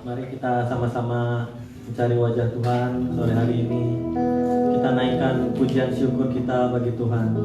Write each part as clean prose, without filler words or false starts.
Mari kita sama-sama mencari wajah Tuhan sore hari ini. Kita naikkan pujian syukur kita bagi Tuhan.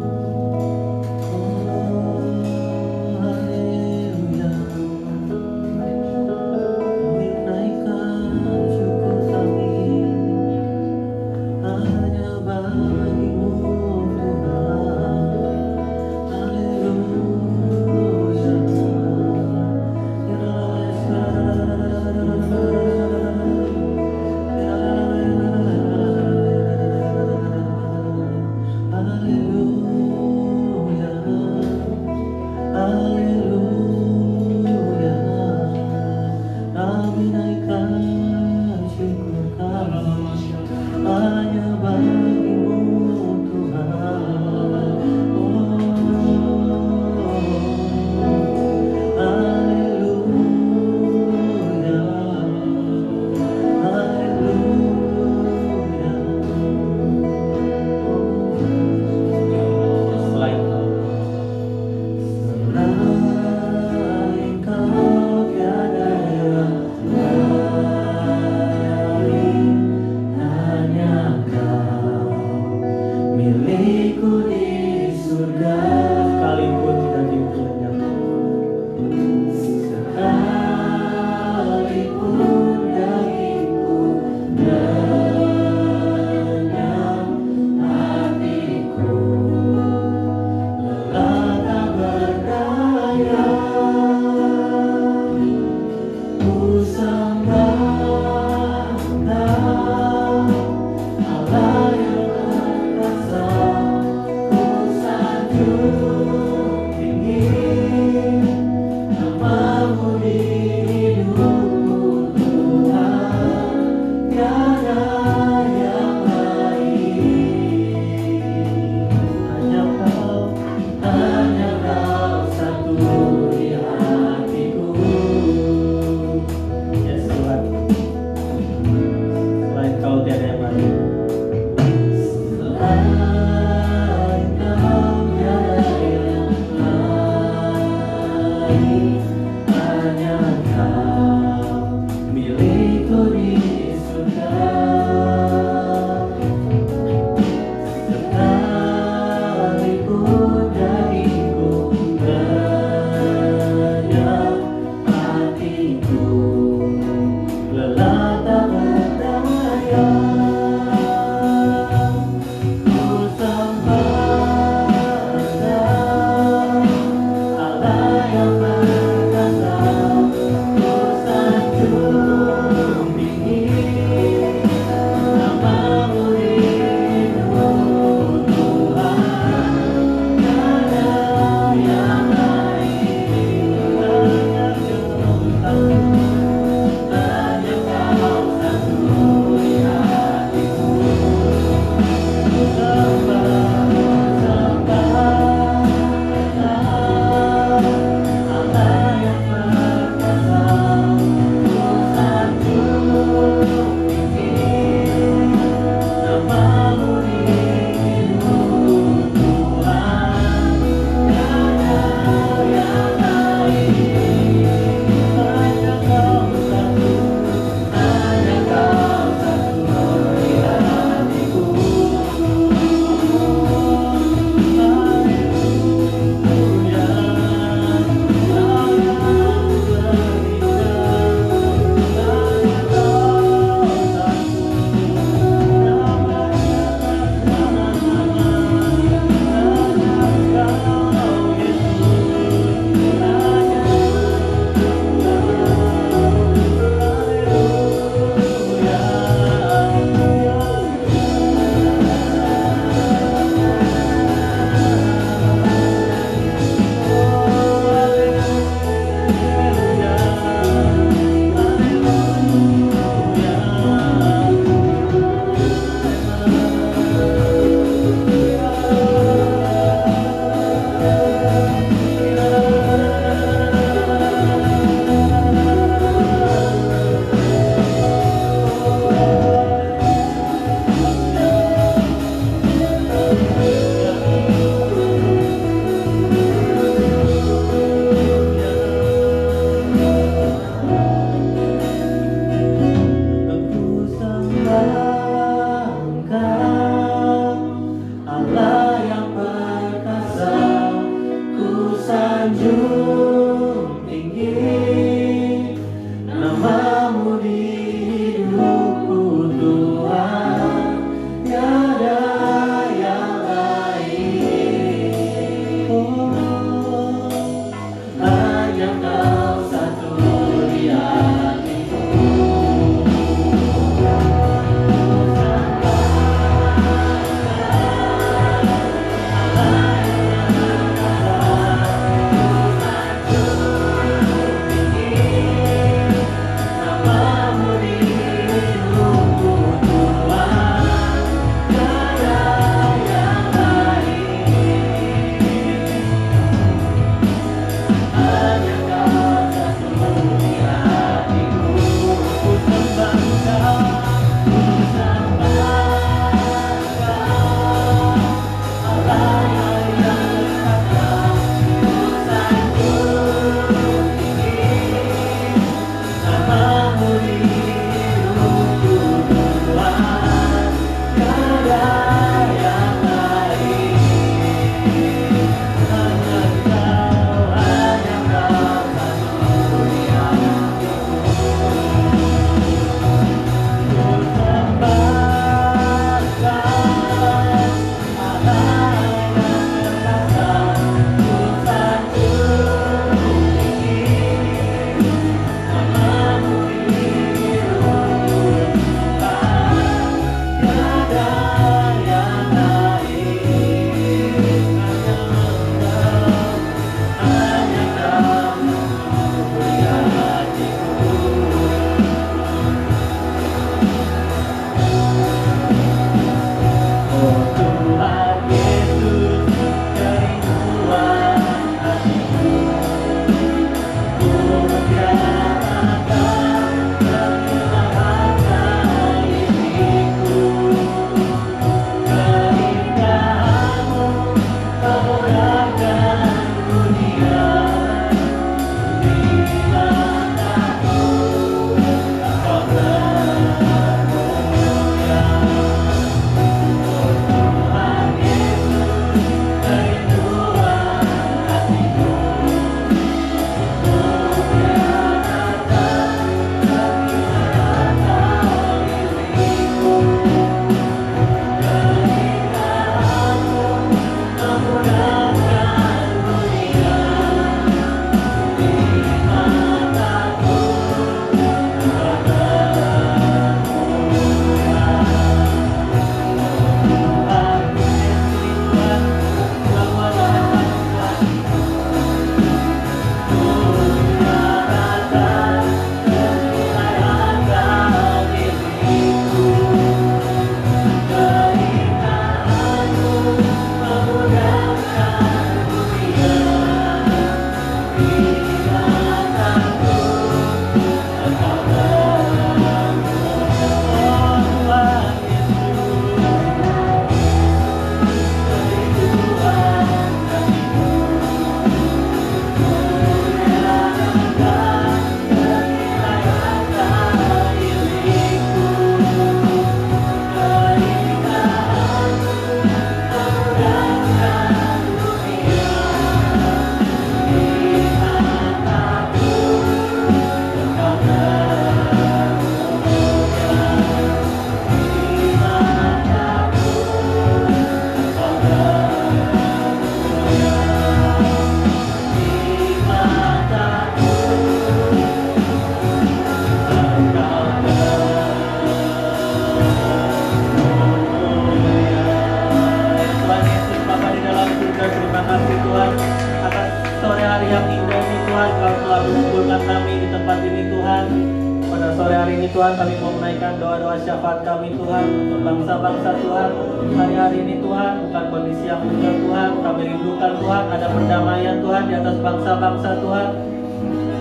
Tuhan. Pada sore hari ini Tuhan, kami mau menaikkan doa-doa syafaat kami Tuhan untuk bangsa-bangsa Tuhan. Hari-hari ini Tuhan, bukan kondisi yang mudah Tuhan, kami rindukan Tuhan ada perdamaian Tuhan di atas bangsa-bangsa Tuhan,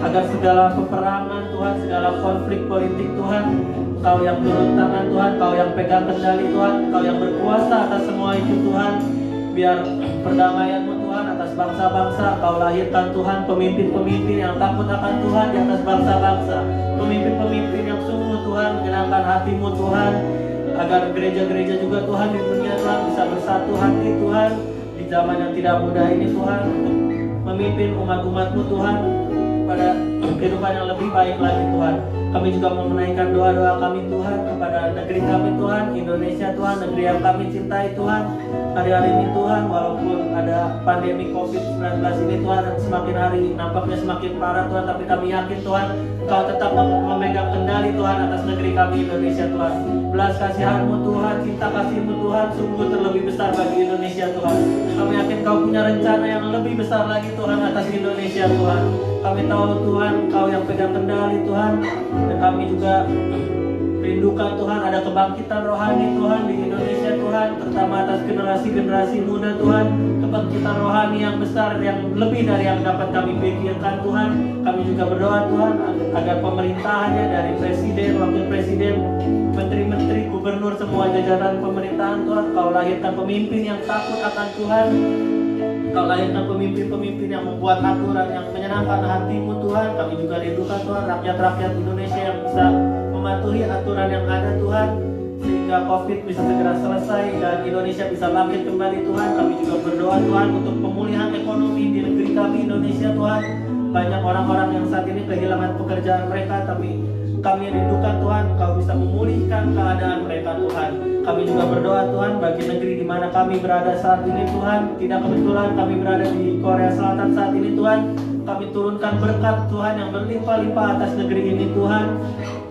agar segala peperangan Tuhan, segala konflik politik Tuhan, Kau yang turun tangan Tuhan, Kau yang pegang kendali Tuhan, Kau yang berkuasa atas semua itu Tuhan. Biar perdamaian-Mu Tuhan atas bangsa-bangsa, Kau lahirkan Tuhan pemimpin-pemimpin yang takut akan Tuhan di atas bangsa-bangsa, pemimpin-pemimpin yang sungguh Tuhan menyenangkan hati-Mu Tuhan, agar gereja-gereja juga Tuhan di dunia Tuhan bisa bersatu hati Tuhan di zaman yang tidak mudah ini Tuhan, untuk memimpin umat-umat-Mu Tuhan pada kehidupan yang lebih baik lagi Tuhan. Kami juga mau menaikkan doa-doa kami Tuhan kepada negeri kami Tuhan, Indonesia Tuhan, negeri yang kami cintai Tuhan. Hari-hari ini Tuhan, walaupun ada pandemi COVID-19 ini Tuhan, yang semakin hari nampaknya semakin parah Tuhan, tapi kami yakin Tuhan, Kau tetap memegang kendali Tuhan atas negeri kami Indonesia Tuhan. Belas kasihan-Mu Tuhan, cinta kasih-Mu Tuhan, sungguh terlebih besar bagi Indonesia Tuhan. Kami yakin Kau punya rencana yang lebih besar lagi Tuhan atas Indonesia Tuhan. Kami tahu Tuhan, Kau yang pegang kendali Tuhan, dan kami juga rindukan Tuhan ada kebangkitan rohani Tuhan di Indonesia Tuhan, terutama atas generasi-generasi muda Tuhan, kebangkitan rohani yang besar yang lebih dari yang dapat kami pikirkan Tuhan. Kami juga berdoa Tuhan agar pemerintahannya dari presiden, wakil presiden, menteri-menteri, gubernur, semua jajaran pemerintahan Tuhan, Kau lahirkan pemimpin yang takut akan Tuhan. Kau lahirkan pemimpin-pemimpin yang membuat aturan yang menyenangkan hati-Mu Tuhan. Kami juga rindukan Tuhan rakyat-rakyat Indonesia yang bisa mematuhi aturan yang ada Tuhan, sehingga COVID bisa segera selesai dan Indonesia bisa bangkit kembali Tuhan. Kami juga berdoa Tuhan untuk pemulihan ekonomi di negeri kami Indonesia Tuhan. Banyak orang-orang yang saat ini kehilangan pekerjaan mereka, tapi kami rindukan Tuhan, Kau bisa memulihkan keadaan mereka Tuhan. Kami juga berdoa Tuhan bagi negeri di mana kami berada saat ini Tuhan. Tidak kebetulan kami berada di Korea Selatan saat ini Tuhan. Kami turunkan berkat Tuhan yang berlimpah-limpah atas negeri ini Tuhan.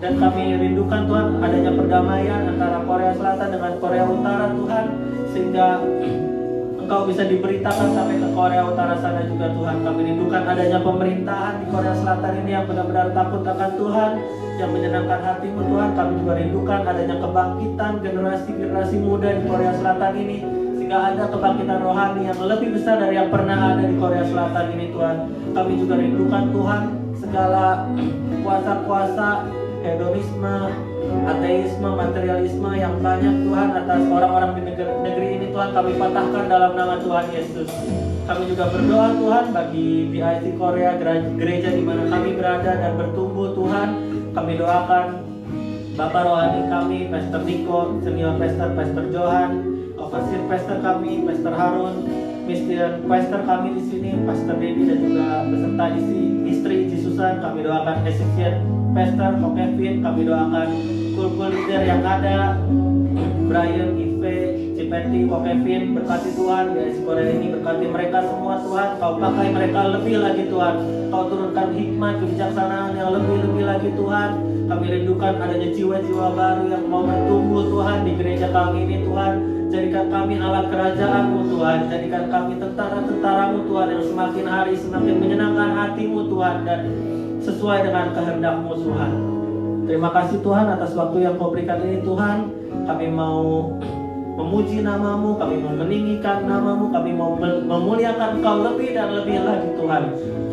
Dan kami rindukan Tuhan adanya perdamaian antara Korea Selatan dengan Korea Utara Tuhan, sehingga Engkau bisa diberitakan sampai ke Korea Utara sana juga Tuhan. Kami rindukan adanya pemerintahan di Korea Selatan ini yang benar-benar takut akan Tuhan, yang menyenangkan hati-Mu Tuhan. Kami juga rindukan adanya kebangkitan generasi-generasi muda di Korea Selatan ini, sehingga ada kebangkitan rohani yang lebih besar dari yang pernah ada di Korea Selatan ini Tuhan. Kami juga rindukan Tuhan segala kuasa-kuasa hedonisme, ateisme, materialisme yang banyak Tuhan atas orang-orang di negeri ini Tuhan, kami patahkan dalam nama Tuhan Yesus. Kami juga berdoa Tuhan bagi PIC Korea, gereja di mana kami berada dan bertumbuh Tuhan. Kami doakan Bapak rohani kami, Pastor Niko, Senior Pastor Johan, Overseer Pastor kami, Pastor Harun, Mister Pastor kami di sini, Pastor Dedi dan juga beserta istri Susan. Kami doakan Associate Pastor Ko Kevin, kami doakan kultur leader yang ada, Brian, Ive, Cipeti, Ko Kevin, berkati Tuhan di Korea ini, berkati mereka semua Tuhan. Kau pakai mereka lebih lagi Tuhan, Kau turunkan hikmat, kebijaksanaan yang lebih-lebih lagi Tuhan. Kami rindukan adanya jiwa-jiwa baru yang mau bertumbuh Tuhan di gereja kami ini Tuhan. Jadikan kami alat kerajaan-Mu Tuhan, jadikan kami tentara-tentara-Mu Tuhan yang semakin hari semakin menyenangkan hati-Mu Tuhan dan sesuai dengan kehendak-Mu Tuhan. Terima kasih Tuhan atas waktu yang Kau berikan ini Tuhan. Kami mau memuji nama-Mu, kami mau meninggikan nama-Mu, kami mau memuliakan Kau lebih dan lebih lagi Tuhan.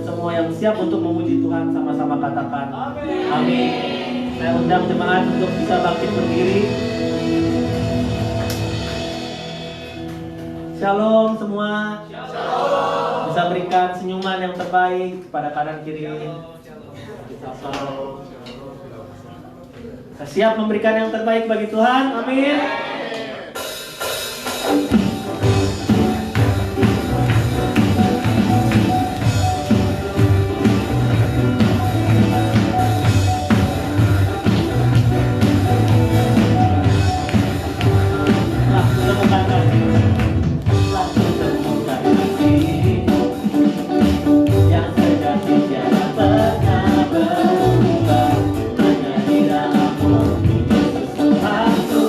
Semua yang siap untuk memuji Tuhan sama-sama katakan amin. Saya undang jemaat untuk bisa bangkit berdiri. Shalom semua. Shalom. Bisa berikan senyuman yang terbaik kepada kanan kiri. Shalom. Siap memberikan yang terbaik bagi Tuhan. Amin. Hanya di dalam-Mu, Yesus Tuhanku.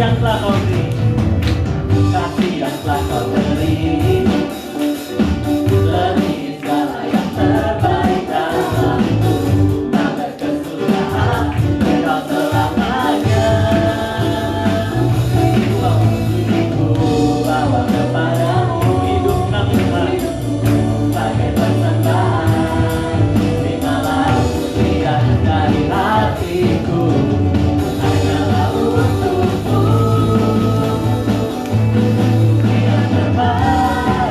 yang telah kau beri, kasih yang telah kau beri, lebih segala yang terbaik dalamku, tak berkesudahan engkau selamanya. Ku bawa kepadamu hidup kami Tuhan, bagai persembahan, terimalah pujian dari hatiku, hanyalah untukmu yang terbaik.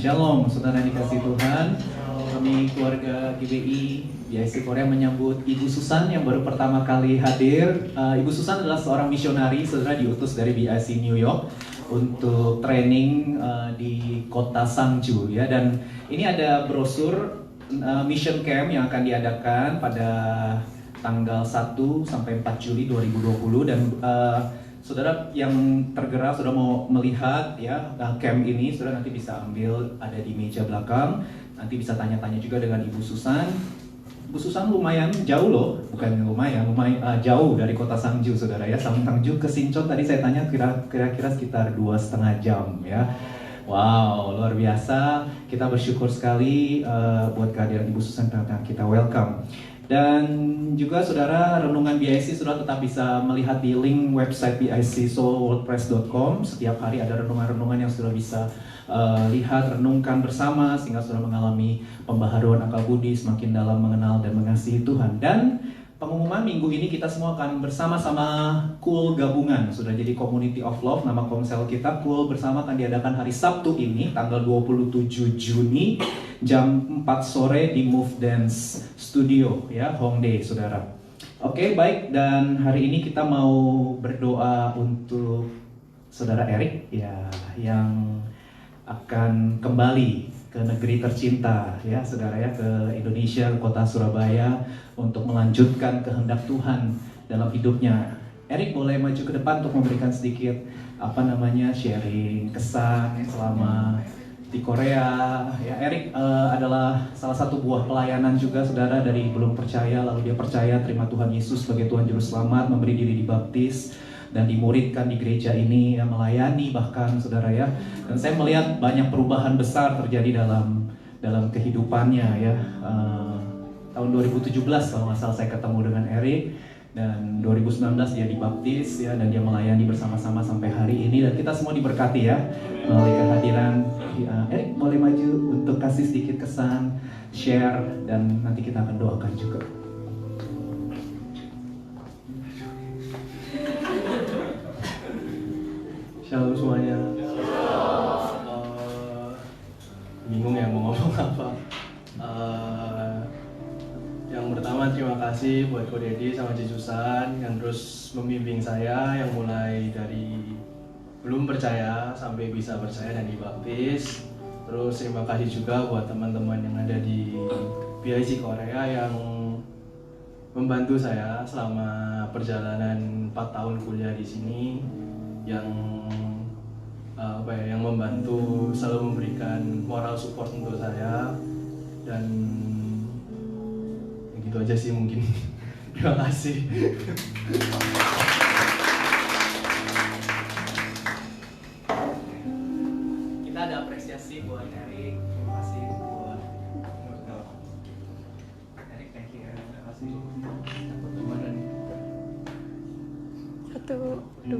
Shalom, saudara yang dikasih Tuhan. Kami keluarga GBI BIC Korea menyambut Ibu Susan yang baru pertama kali hadir. Ibu Susan adalah seorang misionari, saudara, diutus dari BIC New York untuk training di kota Sangju, ya. Dan ini ada brosur mission camp yang akan diadakan pada tanggal 1 sampai 4 Juli 2020, dan saudara yang tergerak, saudara mau melihat ya camp ini, saudara nanti bisa ambil, ada di meja belakang. Nanti bisa tanya-tanya juga dengan Ibu Susan. Ibu Susan lumayan jauh loh, bukan lumayan jauh dari kota Sangju, saudara ya. Sangju ke Sinchon tadi saya tanya kira-kira sekitar 2,5 jam ya. Wow, luar biasa. Kita bersyukur sekali buat kehadiran Ibu Susan dan kita welcome. Dan juga saudara, renungan BIC saudara tetap bisa melihat di link website bicsoulworldpress.com. Setiap hari ada renungan-renungan yang saudara bisa lihat, renungkan bersama, sehingga saudara mengalami pembaharuan akal budi, semakin dalam mengenal dan mengasihi Tuhan. Dan pengumuman minggu ini kita semua akan bersama-sama Cool gabungan, sudah jadi Community of Love, nama komsel kita. Cool bersama akan diadakan hari Sabtu ini, tanggal 27 Juni, jam 4 sore di Move Dance Studio, ya, Hongdae, saudara. Oke, baik, dan hari ini kita mau berdoa untuk saudara Erik, ya, yang akan kembali ke negeri tercinta, ya saudara ya, ke Indonesia, ke kota Surabaya, untuk melanjutkan kehendak Tuhan dalam hidupnya. Erik boleh maju ke depan untuk memberikan sedikit sharing kesan selama di Korea. Ya, Erik adalah salah satu buah pelayanan juga, saudara, dari belum percaya lalu dia percaya, terima Tuhan Yesus sebagai Tuhan Juru Selamat, memberi diri dibaptis dan dimuridkan di gereja ini, ya, melayani bahkan, saudara ya. Dan saya melihat banyak perubahan besar terjadi dalam kehidupannya, ya. Tahun 2017 kalau nggak salah saya ketemu dengan Erik, dan 2019 dia dibaptis, ya, dan dia melayani bersama-sama sampai hari ini, dan kita semua diberkati ya melalui kehadiran. Erik boleh maju untuk kasih sedikit kesan, share, dan nanti kita akan doakan juga. Shalom semuanya. Bingung ya mau ngomong apa. Yang pertama, terima kasih buat Ko Dedi sama Ci Susan yang terus membimbing saya, yang mulai dari belum percaya sampai bisa percaya dan dibaptis. Terus terima kasih juga buat teman-teman yang ada di BIC Korea yang membantu saya selama perjalanan 4 tahun kuliah di sini, yang yang membantu, selalu memberikan moral support untuk saya, dan ya gitu aja sih mungkin. Terima kasih. Kita ada apresiasi buat Erik. Terima kasih buat Erik, thank you. Terima kasih. 1, 2,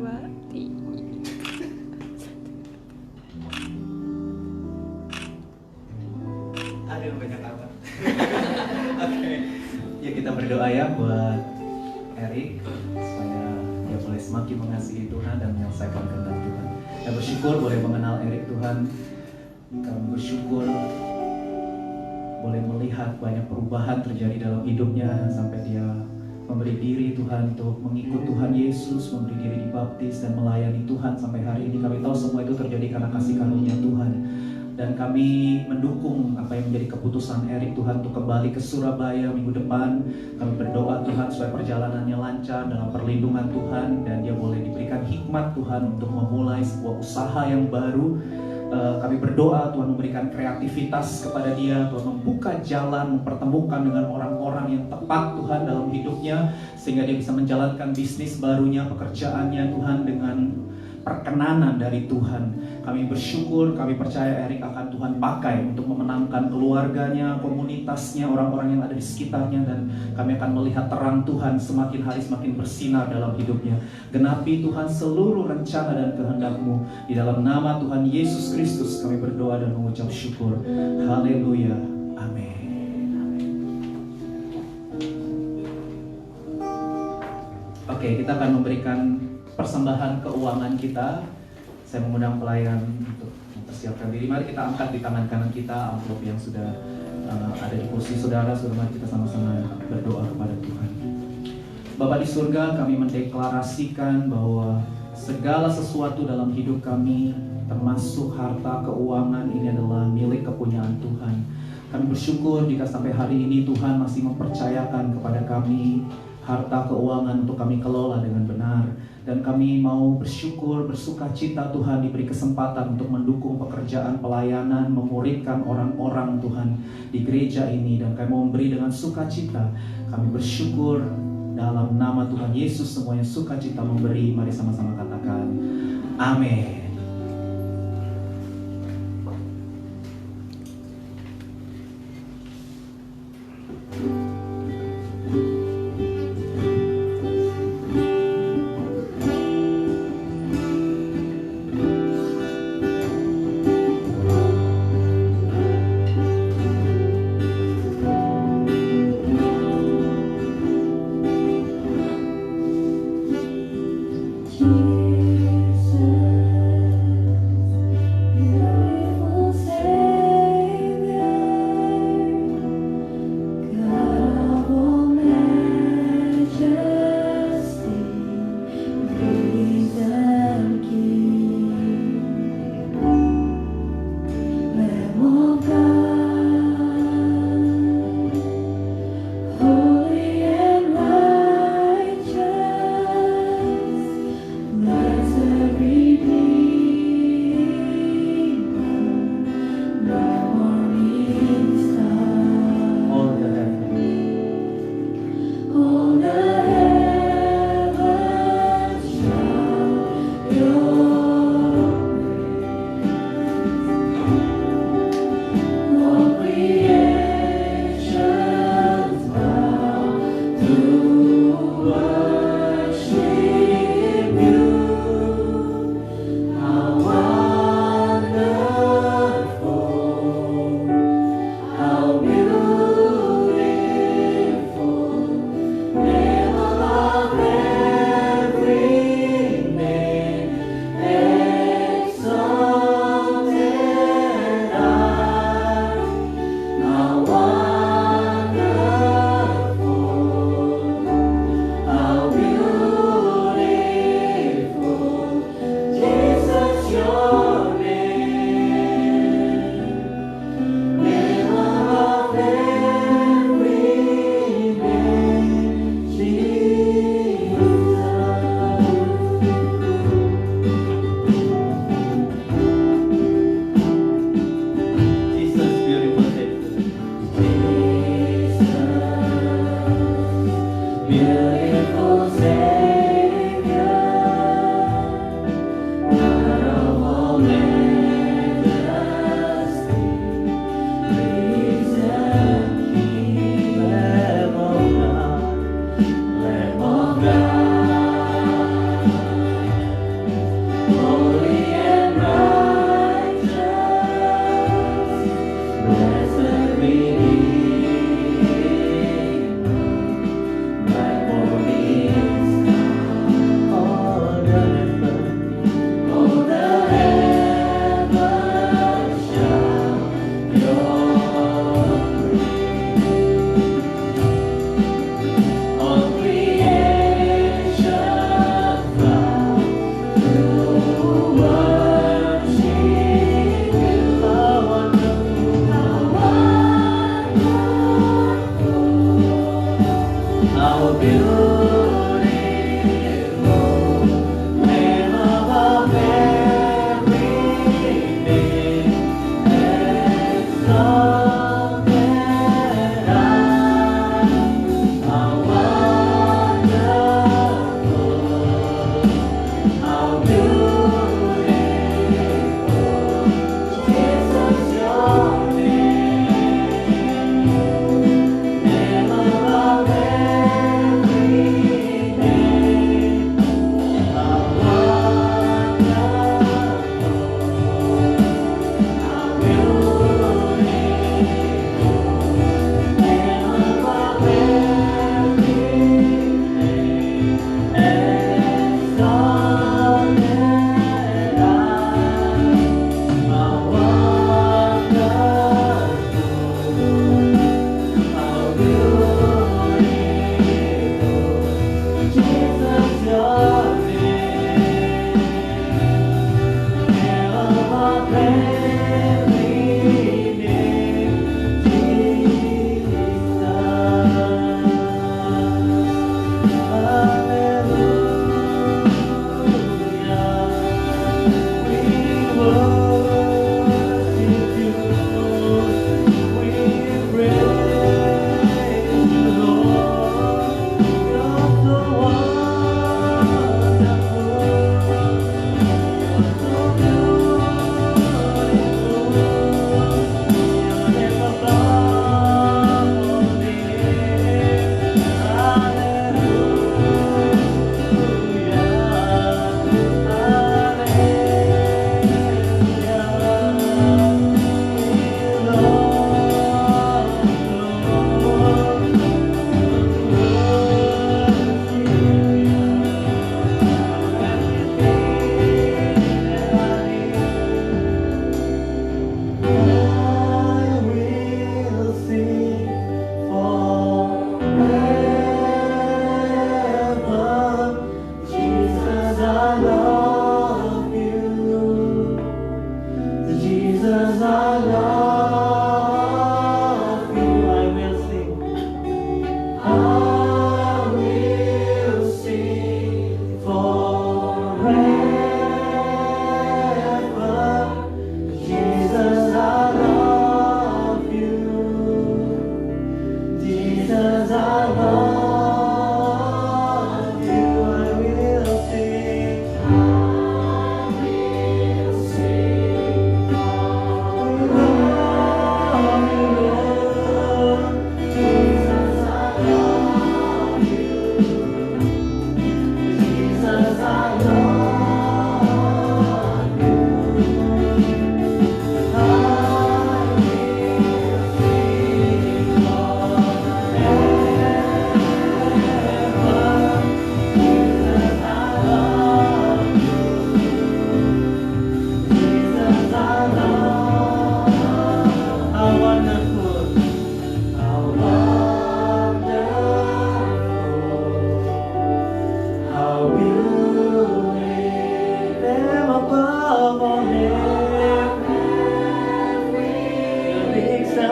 3. Aduh, banyak apa. Oke. Ya, kita berdoa ya buat Erik supaya dia boleh semakin mengasihi Tuhan dan menyelesaikan kehendak Tuhan. Kita bersyukur boleh mengenal Erik, Tuhan. Kami bersyukur boleh melihat banyak perubahan terjadi dalam hidupnya sampai dia memberi diri, Tuhan, untuk mengikut Tuhan Yesus, memberi diri dibaptis dan melayani Tuhan sampai hari ini. Kami tahu semua itu terjadi karena kasih karunia Tuhan. Dan kami mendukung apa yang menjadi keputusan Erik, Tuhan, untuk kembali ke Surabaya minggu depan. Kami berdoa, Tuhan, supaya perjalanannya lancar dalam perlindungan Tuhan, dan dia boleh diberikan hikmat, Tuhan, untuk memulai sebuah usaha yang baru. Kami berdoa, Tuhan, memberikan kreativitas kepada dia, Tuhan, membuka jalan, mempertemukan dengan orang-orang yang tepat, Tuhan, dalam hidupnya, sehingga dia bisa menjalankan bisnis barunya, pekerjaannya, Tuhan, dengan perkenanan dari Tuhan. Kami bersyukur, kami percaya Erik akan Tuhan pakai untuk memenangkan keluarganya, komunitasnya, orang-orang yang ada di sekitarnya, dan kami akan melihat terang Tuhan semakin hari semakin bersinar dalam hidupnya. Genapi Tuhan seluruh rencana dan kehendak-Mu. Di dalam nama Tuhan Yesus Kristus kami berdoa dan mengucap syukur. Haleluya. Amin. Oke, kita akan memberikan persembahan keuangan kita. Saya mengundang pelayan untuk mempersiapkan diri. Mari kita angkat di tangan kanan kita amplop yang sudah ada di kursi saudara. Mari kita sama-sama berdoa kepada Tuhan. Bapa di surga, kami mendeklarasikan bahwa segala sesuatu dalam hidup kami, termasuk harta, keuangan, ini adalah milik kepunyaan Tuhan. Kami bersyukur jika sampai hari ini Tuhan masih mempercayakan kepada kami harta keuangan untuk kami kelola dengan benar. Dan kami mau bersyukur, bersuka cita Tuhan diberi kesempatan untuk mendukung pekerjaan pelayanan, memuridkan orang-orang Tuhan di gereja ini. Dan kami mau memberi dengan sukacita. Kami bersyukur dalam nama Tuhan Yesus, semuanya sukacita memberi. Mari sama-sama katakan amin.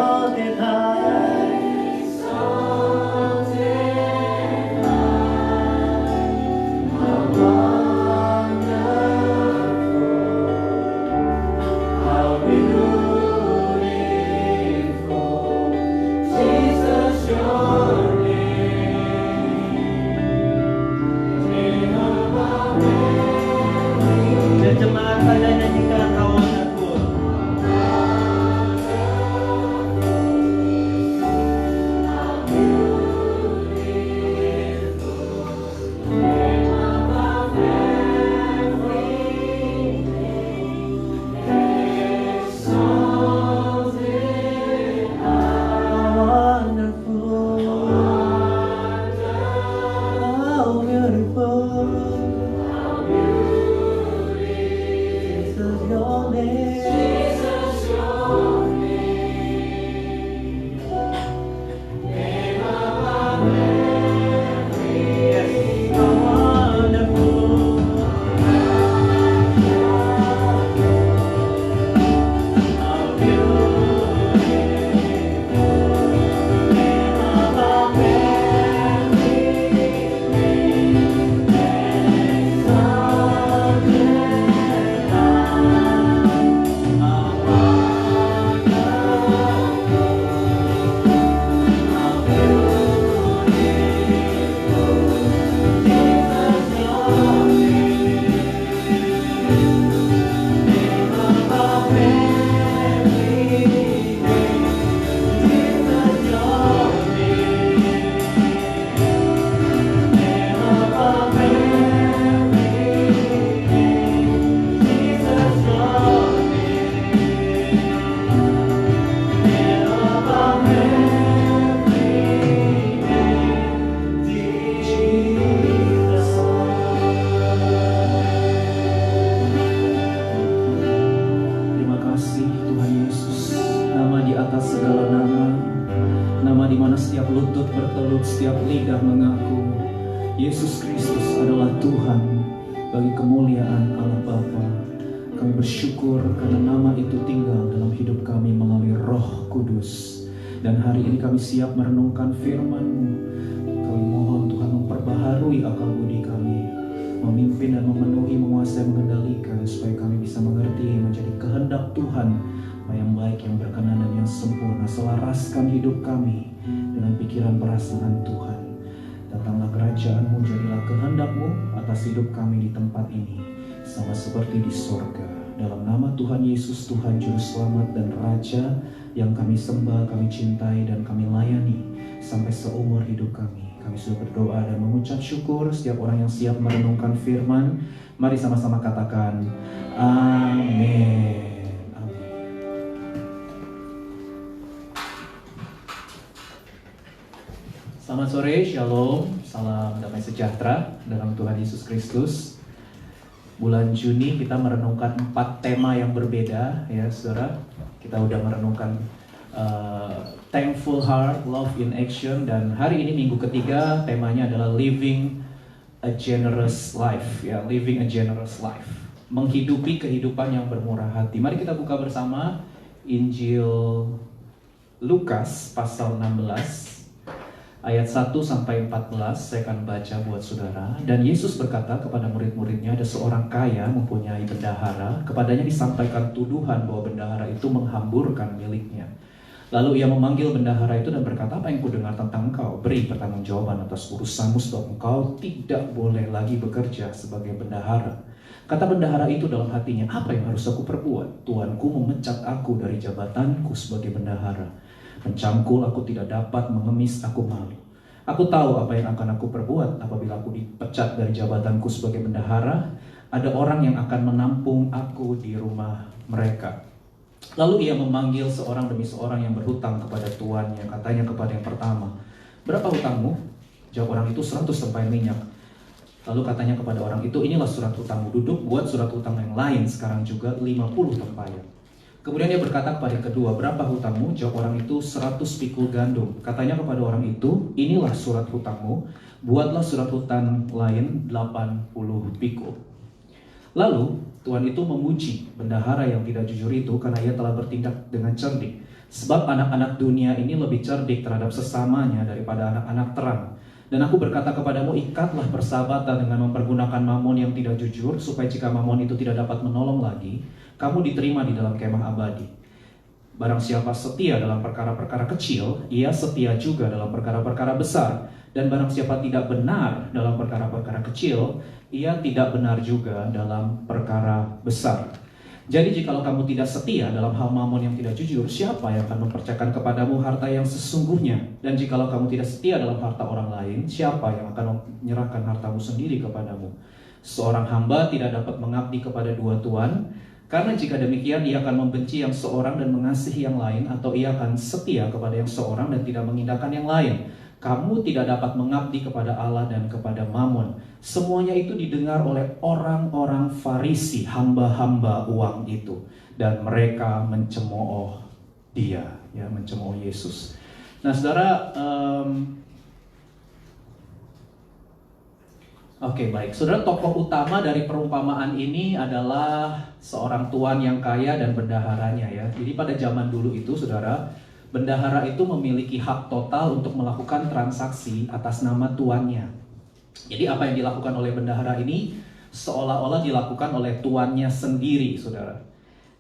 exalted high. Dan jemaat pada nyanyikan How Wonderful. Setiap lidah mengaku Yesus Kristus adalah Tuhan bagi kemuliaan Allah Bapa. Kami bersyukur karena nama itu tinggal dalam hidup kami melalui Roh Kudus. Dan hari ini kami siap merenungkan firman-Mu. Kami mohon Tuhan memperbaharui akal budi kami, memimpin dan memenuhi, menguasai, mengendalikan, supaya kami bisa mengerti menjadi kehendak Tuhan yang baik, yang berkenan dan yang sempurna. Selaraskan hidup kami dengan pikiran perasaan Tuhan. Datanglah kerajaan-Mu, jadilah kehendak-Mu atas hidup kami di tempat ini, sama seperti di sorga. Dalam nama Tuhan Yesus, Tuhan Juru Selamat dan Raja yang kami sembah, kami cintai, dan kami layani sampai seumur hidup kami. Kami sudah berdoa dan mengucap syukur. Setiap orang yang siap merenungkan firman, mari sama-sama katakan amin. Selamat sore, shalom, salam damai sejahtera dalam Tuhan Yesus Kristus. Bulan Juni kita merenungkan 4 tema yang berbeda, ya saudara. Kita udah merenungkan Thankful Heart, Love in Action, dan hari ini minggu ketiga temanya adalah Living a Generous Life, ya, Living a Generous Life, menghidupi kehidupan yang bermurah hati. Mari kita buka bersama Injil Lukas pasal 16. Ayat 1 sampai 14 saya akan baca buat saudara. Dan Yesus berkata kepada murid-muridnya, ada seorang kaya mempunyai bendahara. Kepadanya disampaikan tuduhan bahwa bendahara itu menghamburkan miliknya. Lalu ia memanggil bendahara itu dan berkata, apa yang kudengar tentang engkau? Beri pertanggungjawaban atas urusanmu, sebab engkau tidak boleh lagi bekerja sebagai bendahara. Kata bendahara itu dalam hatinya, apa yang harus aku perbuat? Tuanku memecat aku dari jabatanku sebagai bendahara. Mencangkul aku tidak dapat, mengemis aku malu. Aku tahu apa yang akan aku perbuat apabila aku dipecat dari jabatanku sebagai bendahara. Ada orang yang akan menampung aku di rumah mereka. Lalu ia memanggil seorang demi seorang yang berhutang kepada tuannya. Katanya kepada yang pertama, berapa hutangmu? Jawab orang itu, 100 tempayan minyak. Lalu katanya kepada orang itu, inilah surat hutangmu, duduk buat surat hutang yang lain sekarang juga 50 tempayan. Kemudian dia berkata kepada yang kedua, berapa hutangmu? Jawab orang itu, 100 pikul gandum. Katanya kepada orang itu, inilah surat hutangmu, buatlah surat hutang lain 80 pikul. Lalu Tuhan itu memuji bendahara yang tidak jujur itu karena ia telah bertindak dengan cerdik. Sebab anak-anak dunia ini lebih cerdik terhadap sesamanya daripada anak-anak terang. Dan aku berkata kepadamu, ikatlah persahabatan dengan mempergunakan mamon yang tidak jujur, supaya jika mamon itu tidak dapat menolong lagi, kamu diterima di dalam kemah abadi. Barang siapa setia dalam perkara-perkara kecil, ia setia juga dalam perkara-perkara besar. Dan barang siapa tidak benar dalam perkara-perkara kecil, ia tidak benar juga dalam perkara besar. Jadi jikalau kamu tidak setia dalam hal mamon yang tidak jujur, siapa yang akan mempercayakan kepadamu harta yang sesungguhnya? Dan jikalau kamu tidak setia dalam harta orang lain, siapa yang akan menyerahkan hartamu sendiri kepadamu? Seorang hamba tidak dapat mengabdi kepada dua tuan, karena jika demikian ia akan membenci yang seorang dan mengasihi yang lain, atau ia akan setia kepada yang seorang dan tidak mengindahkan yang lain. Kamu tidak dapat mengabdi kepada Allah dan kepada mamon. Semuanya itu didengar oleh orang-orang Farisi, hamba-hamba uang itu, dan mereka mencemooh dia, ya, mencemooh Yesus. Nah, saudara, oke, baik. Saudara, tokoh utama dari perumpamaan ini adalah seorang tuan yang kaya dan bendaharanya, ya. Jadi pada zaman dulu itu, saudara, bendahara itu memiliki hak total untuk melakukan transaksi atas nama tuannya. Jadi apa yang dilakukan oleh bendahara ini seolah-olah dilakukan oleh tuannya sendiri, saudara.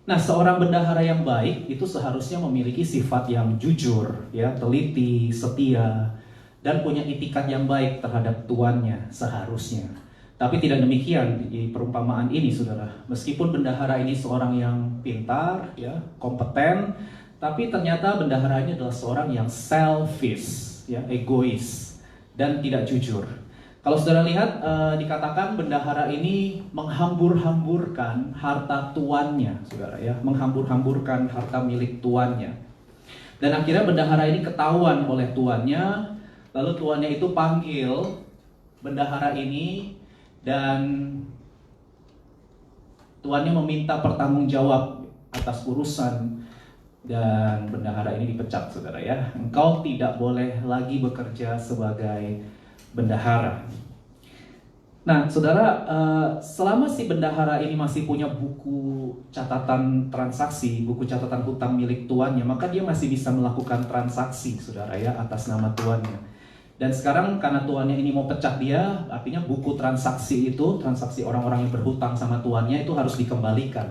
Nah, seorang bendahara yang baik itu seharusnya memiliki sifat yang jujur, ya, teliti, setia, dan punya itikat yang baik terhadap tuannya seharusnya. Tapi tidak demikian di perumpamaan ini, saudara. Meskipun bendahara ini seorang yang pintar, ya, kompeten, tapi ternyata bendahara ini adalah seorang yang selfish, ya, egois, dan tidak jujur. Kalau saudara lihat, dikatakan bendahara ini menghambur-hamburkan harta tuannya, saudara, ya, menghambur-hamburkan harta milik tuannya. Dan akhirnya bendahara ini ketahuan oleh tuannya, lalu tuannya itu panggil bendahara ini, dan tuannya meminta pertanggungjawab atas urusan. Dan bendahara ini dipecat, saudara, ya. Engkau tidak boleh lagi bekerja sebagai bendahara. Nah, saudara, selama si bendahara ini masih punya buku catatan transaksi, buku catatan hutang milik tuannya, maka dia masih bisa melakukan transaksi, saudara, ya, atas nama tuannya. Dan sekarang karena tuannya ini mau pecat dia, artinya buku transaksi itu, transaksi orang-orang yang berhutang sama tuannya itu harus dikembalikan.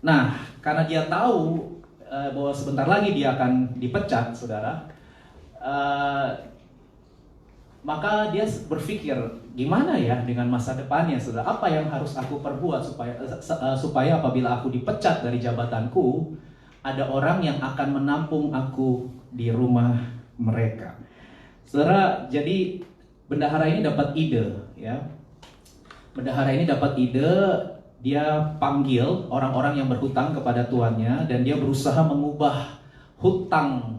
Nah, karena dia tahu bahwa sebentar lagi dia akan dipecat, saudara, maka dia berpikir, gimana ya dengan masa depannya, saudara? Apa yang harus aku perbuat supaya apabila aku dipecat dari jabatanku, ada orang yang akan menampung aku di rumah mereka. Saudara, jadi bendahara ini dapat ide, ya. Bendahara ini dapat ide. Dia panggil orang-orang yang berhutang kepada tuannya, dan dia berusaha mengubah hutang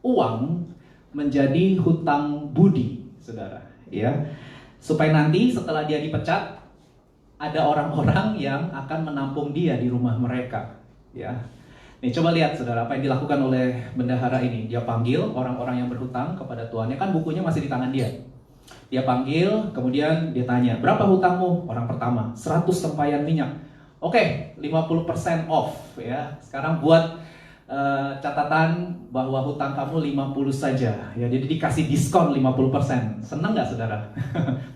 uang menjadi hutang budi, saudara, ya, supaya nanti setelah dia dipecat ada orang-orang yang akan menampung dia di rumah mereka, ya. Nih, coba lihat, saudara, apa yang dilakukan oleh bendahara ini. Dia panggil orang-orang yang berhutang kepada tuannya, kan bukunya masih di tangan dia. Dia panggil, kemudian dia tanya, berapa hutangmu? Orang pertama, 100 tempayan minyak. Oke, 50% off, ya. Sekarang buat catatan bahwa hutang kamu 50 saja, ya. Jadi dikasih diskon 50%. Seneng nggak, saudara?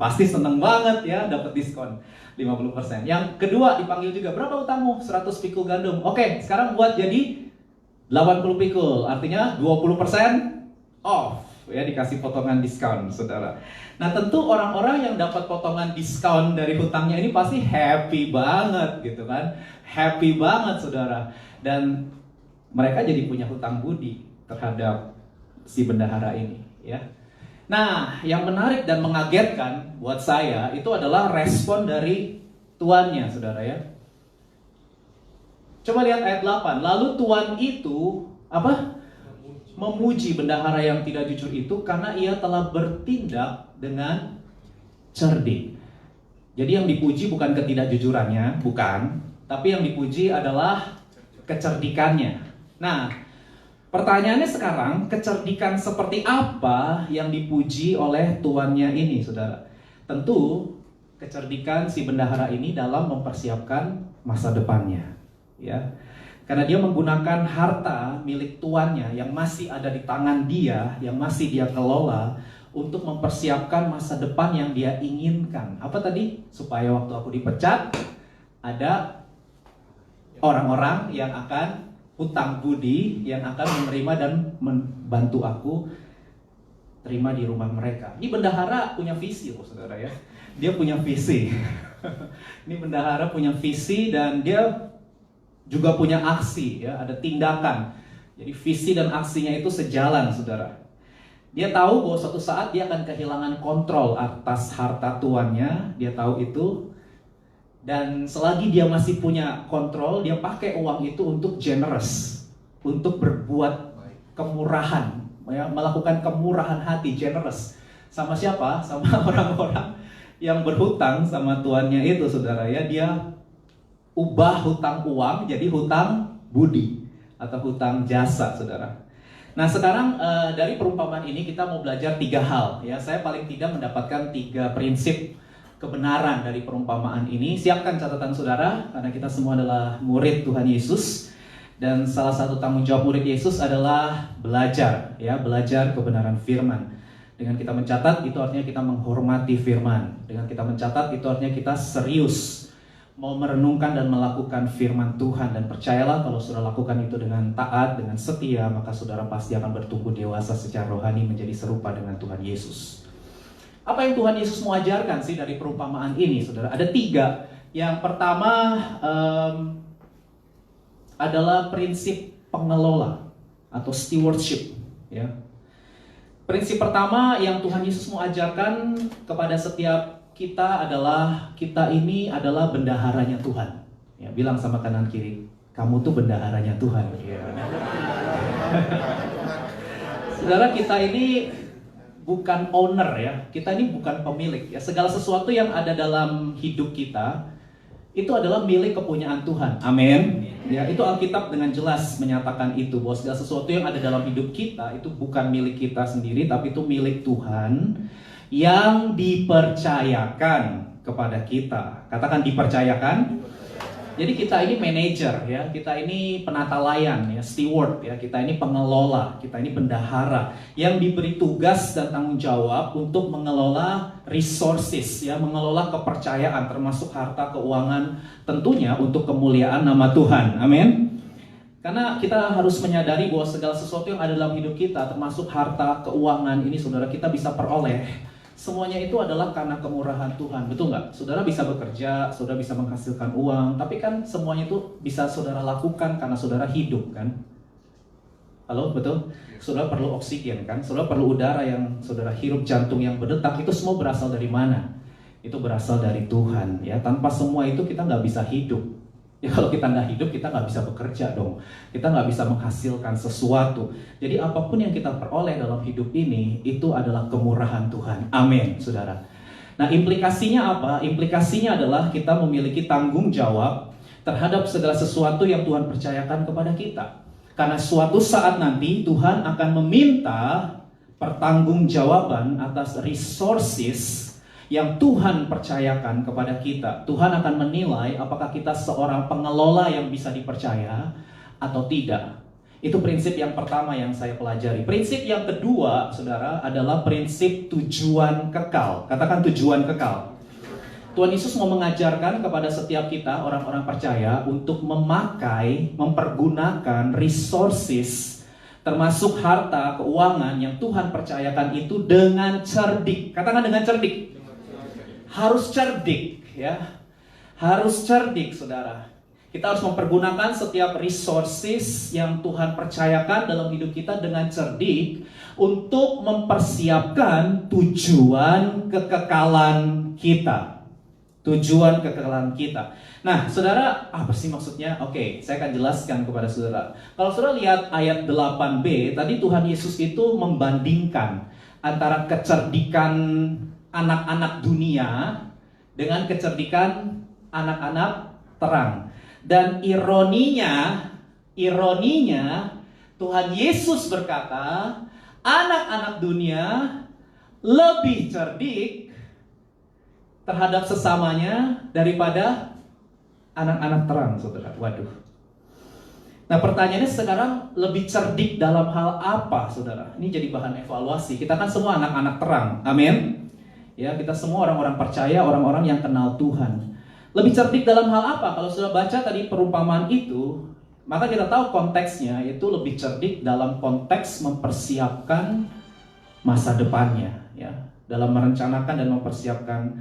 Pasti seneng banget, ya, dapat diskon 50%. Yang kedua dipanggil juga, berapa hutangmu? 100 pikul gandum. Oke, sekarang buat jadi 80 pikul, artinya 20% off, ya, dikasih potongan diskon, saudara. Nah, tentu orang-orang yang dapat potongan diskon dari hutangnya ini pasti happy banget, gitu kan? Happy banget, saudara. Dan mereka jadi punya hutang budi terhadap si bendahara ini, ya. Nah, yang menarik dan mengagetkan buat saya itu adalah respon dari tuannya, saudara, ya. Coba lihat ayat 8. Lalu tuan itu apa? Memuji bendahara yang tidak jujur itu karena ia telah bertindak dengan cerdik. Jadi yang dipuji bukan ketidakjujurannya, bukan, tapi yang dipuji adalah kecerdikannya. Nah, pertanyaannya sekarang, kecerdikan seperti apa yang dipuji oleh tuannya ini, saudara? Tentu kecerdikan si bendahara ini dalam mempersiapkan masa depannya, ya. Karena dia menggunakan harta milik tuannya yang masih ada di tangan dia, yang masih dia kelola, untuk mempersiapkan masa depan yang dia inginkan. Apa tadi? Supaya waktu aku dipecat, ada orang-orang yang akan hutang budi, yang akan menerima dan membantu aku terima di rumah mereka. Ini bendahara punya visi loh saudara ya. Dia punya visi. Ini bendahara punya visi dan dia juga punya aksi ya, ada tindakan. Jadi visi dan aksinya itu sejalan saudara. Dia tahu bahwa suatu saat dia akan kehilangan kontrol atas harta tuannya, dia tahu itu. Dan selagi dia masih punya kontrol, dia pakai uang itu untuk generous, untuk berbuat kemurahan, ya, melakukan kemurahan hati, generous. Sama siapa? Sama orang-orang yang berhutang sama tuannya itu saudara ya. Dia ubah hutang uang jadi hutang budi atau hutang jasa saudara. Nah sekarang dari perumpamaan ini kita mau belajar 3 hal ya. Saya paling tidak mendapatkan 3 prinsip kebenaran dari perumpamaan ini. Siapkan catatan saudara karena kita semua adalah murid Tuhan Yesus. Dan salah satu tanggung jawab murid Yesus adalah belajar ya, belajar kebenaran firman. Dengan kita mencatat itu artinya kita menghormati firman. Dengan kita mencatat itu artinya kita serius mau merenungkan dan melakukan firman Tuhan. Dan percayalah kalau saudara lakukan itu dengan taat, dengan setia, maka saudara pasti akan bertumbuh dewasa secara rohani menjadi serupa dengan Tuhan Yesus. Apa yang Tuhan Yesus mau ajarkan sih dari perumpamaan ini saudara? Ada 3. Yang pertama adalah prinsip pengelola atau stewardship ya. Prinsip pertama yang Tuhan Yesus mau ajarkan kepada setiap kita adalah kita ini adalah bendaharanya Tuhan. Ya, bilang sama kanan kiri, kamu tuh bendaharanya Tuhan. Ya. Saudara, kita ini bukan owner ya, kita ini bukan pemilik ya. Segala sesuatu yang ada dalam hidup kita itu adalah milik kepunyaan Tuhan. Amin. Ya, itu Alkitab dengan jelas menyatakan itu bahwa segala sesuatu yang ada dalam hidup kita itu bukan milik kita sendiri, tapi itu milik Tuhan yang dipercayakan kepada kita. Katakan dipercayakan. Jadi kita ini manajer ya, kita ini penata layan ya, steward ya, kita ini pengelola, kita ini bendahara yang diberi tugas dan tanggung jawab untuk mengelola resources ya, mengelola kepercayaan termasuk harta keuangan tentunya untuk kemuliaan nama Tuhan. Amin. Karena kita harus menyadari bahwa segala sesuatu yang ada dalam hidup kita termasuk harta keuangan ini saudara kita bisa peroleh. Semuanya itu adalah karena kemurahan Tuhan, betul nggak? Saudara bisa bekerja, saudara bisa menghasilkan uang, tapi kan semuanya itu bisa saudara lakukan karena saudara hidup kan? Halo, betul? Saudara perlu oksigen kan? Saudara perlu udara yang saudara hirup, jantung yang berdetak, itu semua berasal dari mana? Itu berasal dari Tuhan ya. Tanpa semua itu kita nggak bisa hidup. Ya kalau kita nggak hidup, kita nggak bisa bekerja dong. Kita nggak bisa menghasilkan sesuatu. Jadi apapun yang kita peroleh dalam hidup ini, itu adalah kemurahan Tuhan. Amin, saudara. Nah implikasinya apa? Implikasinya adalah kita memiliki tanggung jawab terhadap segala sesuatu yang Tuhan percayakan kepada kita. Karena suatu saat nanti Tuhan akan meminta pertanggungjawaban atas resources yang Tuhan percayakan kepada kita. Tuhan akan menilai apakah kita seorang pengelola yang bisa dipercaya atau tidak. Itu prinsip yang pertama yang saya pelajari. Prinsip yang kedua, saudara, adalah prinsip tujuan kekal. Katakan tujuan kekal. Tuhan Yesus mau mengajarkan kepada setiap kita, orang-orang percaya, untuk memakai, mempergunakan resources, termasuk harta, keuangan yang Tuhan percayakan itu dengan cerdik. Katakan dengan cerdik. Harus cerdik ya. Harus cerdik saudara. Kita harus mempergunakan setiap resources yang Tuhan percayakan dalam hidup kita dengan cerdik untuk mempersiapkan tujuan kekekalan kita. Tujuan kekekalan kita. Nah, saudara, apa sih maksudnya? Oke, saya akan jelaskan kepada saudara. Kalau saudara lihat ayat 8b, tadi Tuhan Yesus itu membandingkan antara kecerdikan anak-anak dunia dengan kecerdikan anak-anak terang. Dan ironinya Tuhan Yesus berkata, anak-anak dunia lebih cerdik terhadap sesamanya daripada anak-anak terang, saudara. Waduh. Nah, pertanyaannya sekarang lebih cerdik dalam hal apa, saudara? Ini jadi bahan evaluasi. Kita kan semua anak-anak terang, amin. Ya, kita semua orang-orang percaya, orang-orang yang kenal Tuhan. Lebih cerdik dalam hal apa? Kalau sudah baca tadi perumpamaan itu, maka kita tahu konteksnya itu lebih cerdik dalam konteks mempersiapkan masa depannya, ya, dalam merencanakan dan mempersiapkan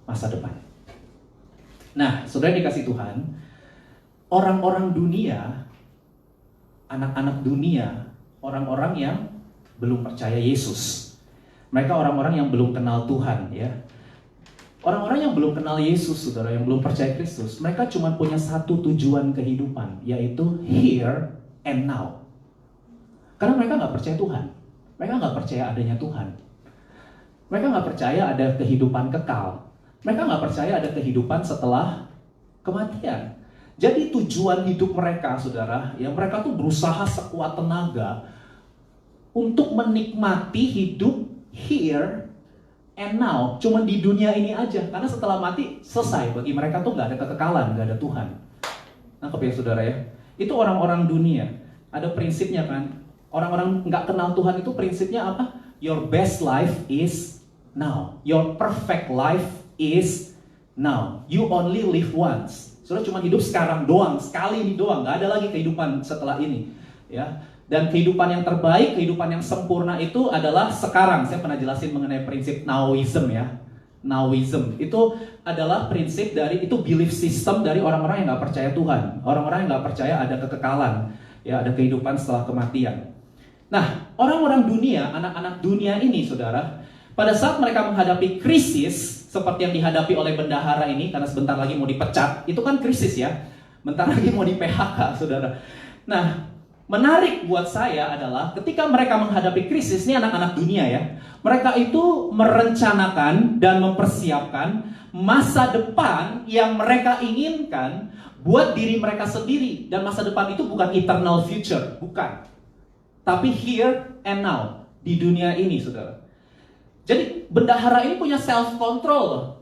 masa depan. Nah, saudara dikasih Tuhan, orang-orang dunia, anak-anak dunia, orang-orang yang belum percaya Yesus. Mereka orang-orang yang belum kenal Tuhan, ya. Orang-orang yang belum kenal Yesus, saudara, yang belum percaya Kristus, mereka cuma punya satu tujuan kehidupan, yaitu here and now. Karena mereka nggak percaya Tuhan. Mereka nggak percaya adanya Tuhan. Mereka nggak percaya ada kehidupan kekal. Mereka nggak percaya ada kehidupan setelah kematian. Jadi tujuan hidup mereka, saudara, ya mereka tuh berusaha sekuat tenaga untuk menikmati hidup here and now, cuman di dunia ini aja. Karena setelah mati selesai, bagi mereka tuh nggak ada kekekalan, nggak ada Tuhan. Nangkep ya, saudara ya? Itu orang-orang dunia. Ada prinsipnya kan? Orang-orang nggak kenal Tuhan itu prinsipnya apa? Your best life is now. Your perfect life is now. You only live once. Saudara cuma hidup sekarang doang, sekali ini doang, nggak ada lagi kehidupan setelah ini, ya. Dan kehidupan yang terbaik, kehidupan yang sempurna itu adalah sekarang. Saya pernah jelasin mengenai prinsip Nowism, ya. Nowism itu adalah prinsip dari, itu belief system dari orang-orang yang nggak percaya Tuhan, orang-orang yang nggak percaya ada kekekalan, ya, ada kehidupan setelah kematian. Nah, orang-orang dunia, anak-anak dunia ini, saudara, pada saat mereka menghadapi krisis seperti yang dihadapi oleh bendahara ini, karena sebentar lagi mau dipecat, itu kan krisis ya, bentar lagi mau di PHK, saudara. Nah, menarik buat saya adalah ketika mereka menghadapi krisis, ini anak-anak dunia ya, mereka itu merencanakan dan mempersiapkan masa depan yang mereka inginkan buat diri mereka sendiri. Dan masa depan itu bukan eternal future, bukan. Tapi here and now, di dunia ini, saudara. Jadi bendahara ini punya self-control.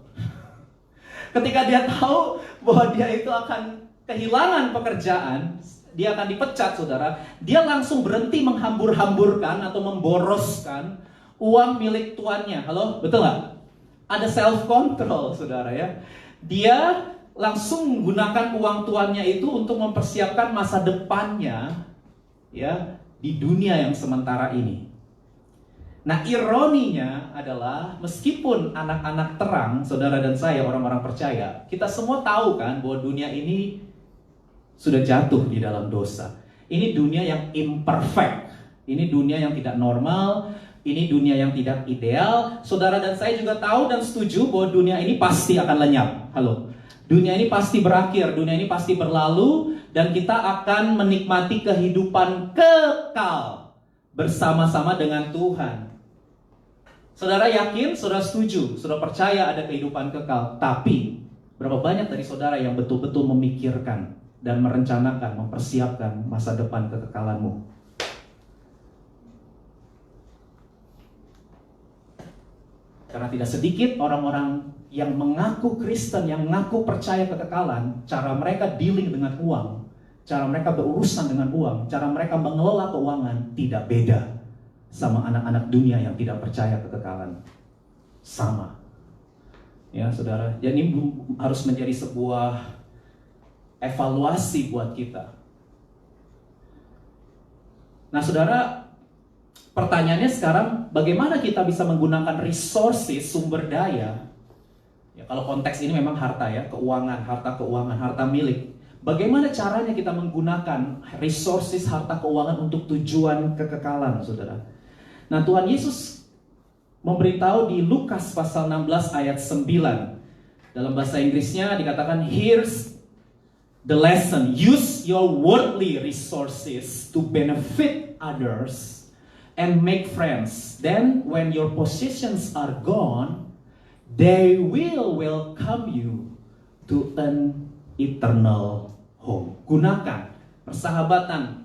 Ketika dia tahu bahwa dia itu akan kehilangan pekerjaan, dia akan dipecat, saudara, dia langsung berhenti menghambur-hamburkan atau memboroskan uang milik tuannya. Halo, betul nggak? Ada self-control, saudara ya. Dia langsung menggunakan uang tuannya itu untuk mempersiapkan masa depannya, ya, di dunia yang sementara ini. Nah, ironinya adalah meskipun anak-anak terang, saudara dan saya, orang-orang percaya, kita semua tahu kan bahwa dunia ini sudah jatuh di dalam dosa. Ini dunia yang imperfect. Ini dunia yang tidak normal. Ini dunia yang tidak ideal. Saudara dan saya juga tahu dan setuju bahwa dunia ini pasti akan lenyap. Halo. Dunia ini pasti berakhir. Dunia ini pasti berlalu. Dan kita akan menikmati kehidupan kekal bersama-sama dengan Tuhan. Saudara yakin? Saudara setuju? Saudara percaya ada kehidupan kekal? Tapi berapa banyak dari saudara yang betul-betul memikirkan dan merencanakan, mempersiapkan masa depan kekekalanmu? Karena tidak sedikit orang-orang yang mengaku Kristen, yang mengaku percaya kekekalan, cara mereka dealing dengan uang, cara mereka berurusan dengan uang, cara mereka mengelola keuangan tidak beda sama anak-anak dunia yang tidak percaya kekekalan. Sama. Ya, saudara. Jadi ini harus menjadi sebuah evaluasi buat kita. Nah, saudara, pertanyaannya sekarang, bagaimana kita bisa menggunakan resources, sumber daya? Ya, kalau konteks ini memang harta ya, keuangan, harta milik. Bagaimana caranya kita menggunakan resources, harta keuangan untuk tujuan kekekalan, saudara? Nah, Tuhan Yesus memberitahu di Lukas pasal 16 ayat 9. Dalam bahasa Inggrisnya dikatakan, here's the lesson. Use your worldly resources to benefit others and make friends. Then when your possessions are gone, they will welcome you to an eternal home. Gunakan persahabatan.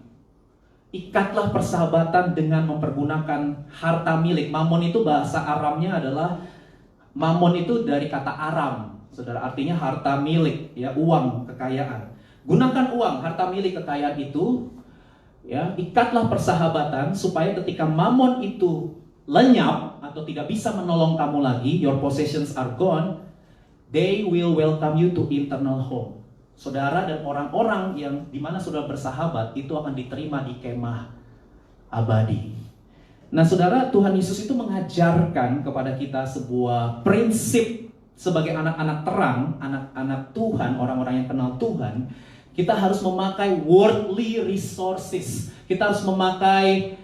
Ikatlah persahabatan dengan mempergunakan harta milik. Mamon itu bahasa Aramnya adalah, mamon itu dari kata Aram, saudara, artinya harta milik, ya, uang, kekayaan. Gunakan uang, harta milik, kekayaan itu, ya, ikatlah persahabatan supaya ketika mamon itu lenyap atau tidak bisa menolong kamu lagi, your possessions are gone, they will welcome you to eternal home. Saudara dan orang-orang yang dimana saudara bersahabat itu akan diterima di kemah abadi. Nah saudara, Tuhan Yesus itu mengajarkan kepada kita sebuah prinsip sebagai anak-anak terang, anak-anak Tuhan, orang-orang yang kenal Tuhan. Kita harus memakai worldly resources. Kita harus memakai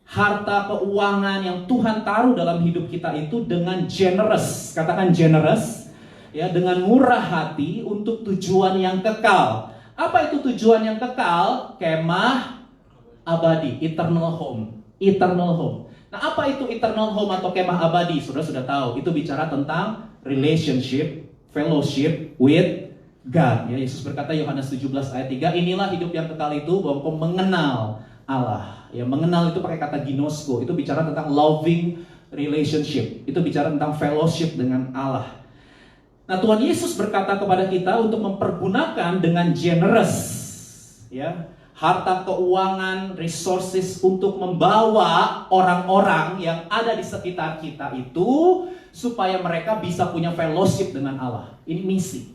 harta keuangan yang Tuhan taruh dalam hidup kita itu dengan generous. Katakan generous. Ya, dengan murah hati untuk tujuan yang kekal. Apa itu tujuan yang kekal? Kemah abadi, eternal home. Eternal home. Nah, apa itu eternal home atau kemah abadi? Saudara sudah tahu. Itu bicara tentang relationship, fellowship with God. Ya, Yesus berkata Yohanes 17 ayat 3, inilah hidup yang kekal itu bahwa engkau mengenal Allah. Ya, mengenal itu pakai kata ginosko. Itu bicara tentang loving relationship. Itu bicara tentang fellowship dengan Allah. Nah, Tuhan Yesus berkata kepada kita untuk mempergunakan dengan generous, ya, harta keuangan, resources untuk membawa orang-orang yang ada di sekitar kita itu supaya mereka bisa punya fellowship dengan Allah. Ini misi.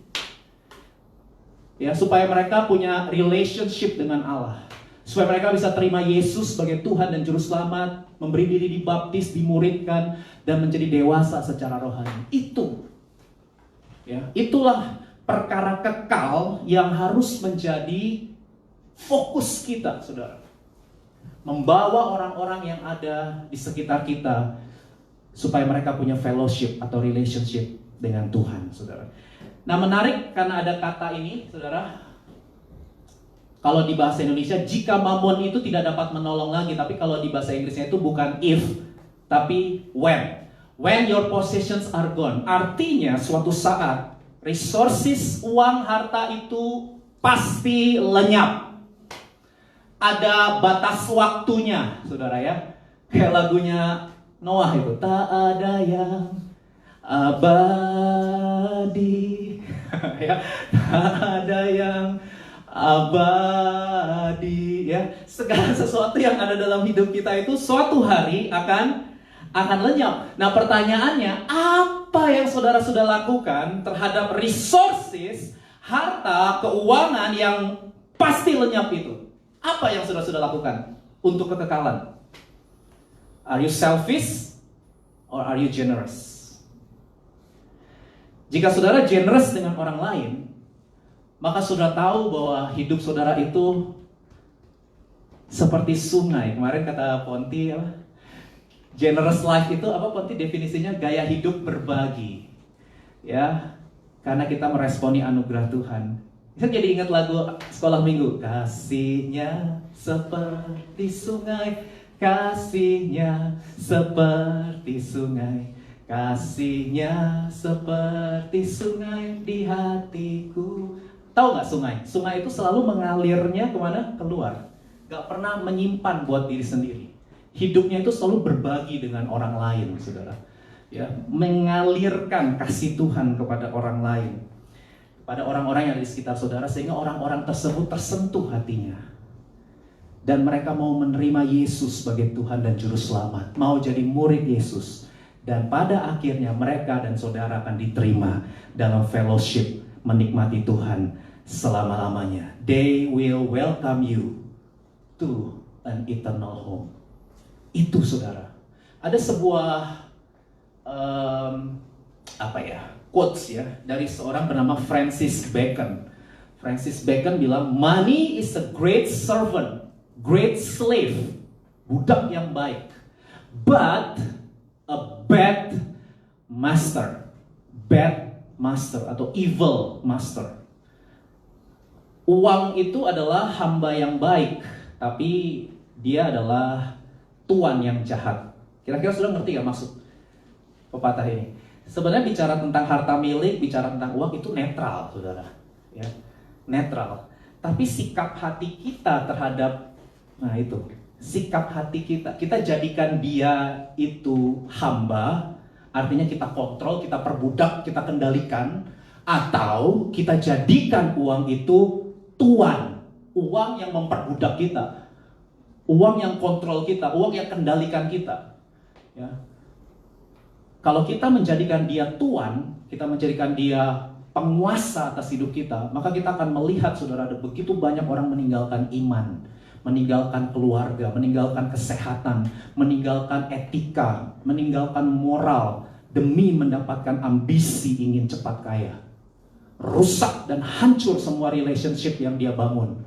Ya, supaya mereka punya relationship dengan Allah. Supaya mereka bisa terima Yesus sebagai Tuhan dan Juru Selamat, memberi diri dibaptis, dimuridkan, dan menjadi dewasa secara rohani. Itu. Ya, itulah perkara kekal yang harus menjadi fokus kita, saudara. Membawa orang-orang yang ada di sekitar kita supaya mereka punya fellowship atau relationship dengan Tuhan, saudara. Nah, menarik karena ada kata ini, saudara. Kalau di bahasa Indonesia, jika mamon itu tidak dapat menolong lagi, tapi kalau di bahasa Inggrisnya itu bukan if, tapi when. When your possessions are gone. Artinya suatu saat resources, uang, harta itu pasti lenyap. Ada batas waktunya, saudara ya. Kayak lagunya Noah itu, tak ada yang abadi. Ya, tak ada yang abadi, ya. Segala sesuatu yang ada dalam hidup kita itu suatu hari akan lenyap. Nah, pertanyaannya, apa yang saudara sudah lakukan terhadap resources, harta, keuangan yang pasti lenyap itu? Apa yang saudara sudah lakukan untuk kekekalan? Are you selfish or are you generous? Jika saudara generous dengan orang lain, maka saudara tahu bahwa hidup saudara itu seperti sungai. Kemarin kata Ponti, apa? Generous life itu apa, Ponti? Definisinya gaya hidup berbagi. Ya, karena kita meresponi anugerah Tuhan. Saya jadi ingat lagu sekolah minggu. Kasihnya seperti sungai, kasihnya seperti sungai, kasihnya seperti sungai di hatiku. Tahu nggak sungai? Sungai itu selalu mengalirnya kemana? Keluar. Gak pernah menyimpan buat diri sendiri. Hidupnya itu selalu berbagi dengan orang lain, saudara. Ya, mengalirkan kasih Tuhan kepada orang lain, pada orang-orang yang ada di sekitar saudara, sehingga orang-orang tersebut tersentuh hatinya. Dan mereka mau menerima Yesus sebagai Tuhan dan Juru Selamat, mau jadi murid Yesus. Dan pada akhirnya mereka dan saudara akan diterima dalam fellowship, menikmati Tuhan selama-lamanya. They will welcome you to an eternal home. Itu, saudara. Ada sebuah quotes ya dari seorang bernama Francis Bacon. Francis Bacon bilang, money is a great servant, great slave, budak yang baik, but a bad master atau evil master. Uang itu adalah hamba yang baik, tapi dia adalah tuan yang jahat. Kira-kira sudah ngerti gak maksud pepatah ini? Sebenarnya bicara tentang harta milik, bicara tentang uang itu netral, saudara. Ya, netral. Tapi sikap hati kita terhadap, nah itu, sikap hati kita jadikan dia itu hamba, artinya kita kontrol, kita perbudak, kita kendalikan, atau kita jadikan uang itu tuan, uang yang memperbudak kita, uang yang kontrol kita, uang yang kendalikan kita. Ya. Kalau kita menjadikan dia tuan, kita menjadikan dia penguasa atas hidup kita, maka kita akan melihat, saudara, ada begitu banyak orang meninggalkan iman, meninggalkan keluarga, meninggalkan kesehatan, meninggalkan etika, meninggalkan moral, demi mendapatkan ambisi ingin cepat kaya. Rusak dan hancur semua relationship yang dia bangun.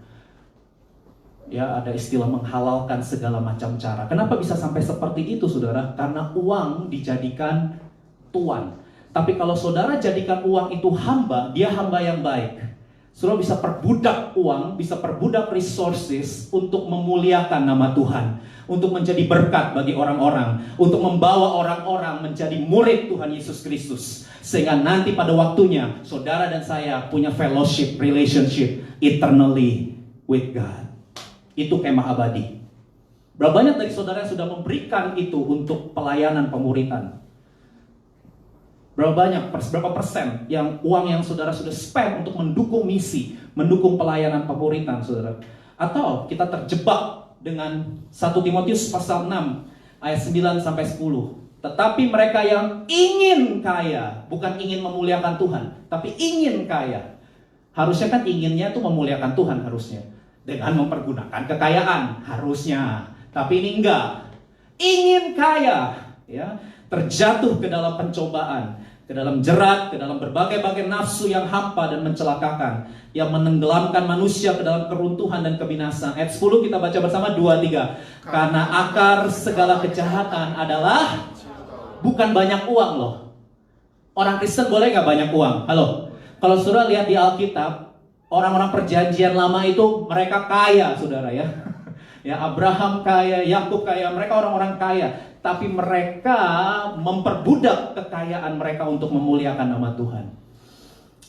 Ya, ada istilah menghalalkan segala macam cara. Kenapa bisa sampai seperti itu, saudara? Karena uang dijadikan tuan. Tapi kalau saudara jadikan uang itu hamba, dia hamba yang baik. Saudara bisa perbudak uang, bisa perbudak resources untuk memuliakan nama Tuhan, untuk menjadi berkat bagi orang-orang, untuk membawa orang-orang menjadi murid Tuhan Yesus Kristus. Sehingga nanti pada waktunya, saudara dan saya punya fellowship, relationship eternally with God. Itu kemah abadi. Berapa banyak dari saudara yang sudah memberikan itu untuk pelayanan pemuritan? Berapa banyak, berapa persen yang uang yang saudara sudah spend untuk mendukung misi, mendukung pelayanan pemuritan, saudara? Atau kita terjebak dengan 1 Timotius pasal 6 ayat 9 sampai 10. Tetapi mereka yang ingin kaya, bukan ingin memuliakan Tuhan, tapi ingin kaya. Harusnya kan inginnya itu memuliakan Tuhan harusnya, dengan mempergunakan kekayaan harusnya. Tapi ini enggak. Ingin kaya, ya, terjatuh ke dalam pencobaan, ke dalam jerat, ke dalam berbagai-bagai nafsu yang hampa dan mencelakakan, yang menenggelamkan manusia ke dalam keruntuhan dan kebinasaan. Ayat 10 kita baca bersama, 2-3. Karena akar segala kejahatan adalah bukan banyak uang loh. Orang Kristen boleh gak banyak uang? Halo? Kalau saudara lihat di Alkitab, orang-orang perjanjian lama itu mereka kaya, saudara ya. Ya, Abraham kaya, Yakub kaya, mereka orang-orang kaya. Tapi mereka memperbudak kekayaan mereka untuk memuliakan nama Tuhan.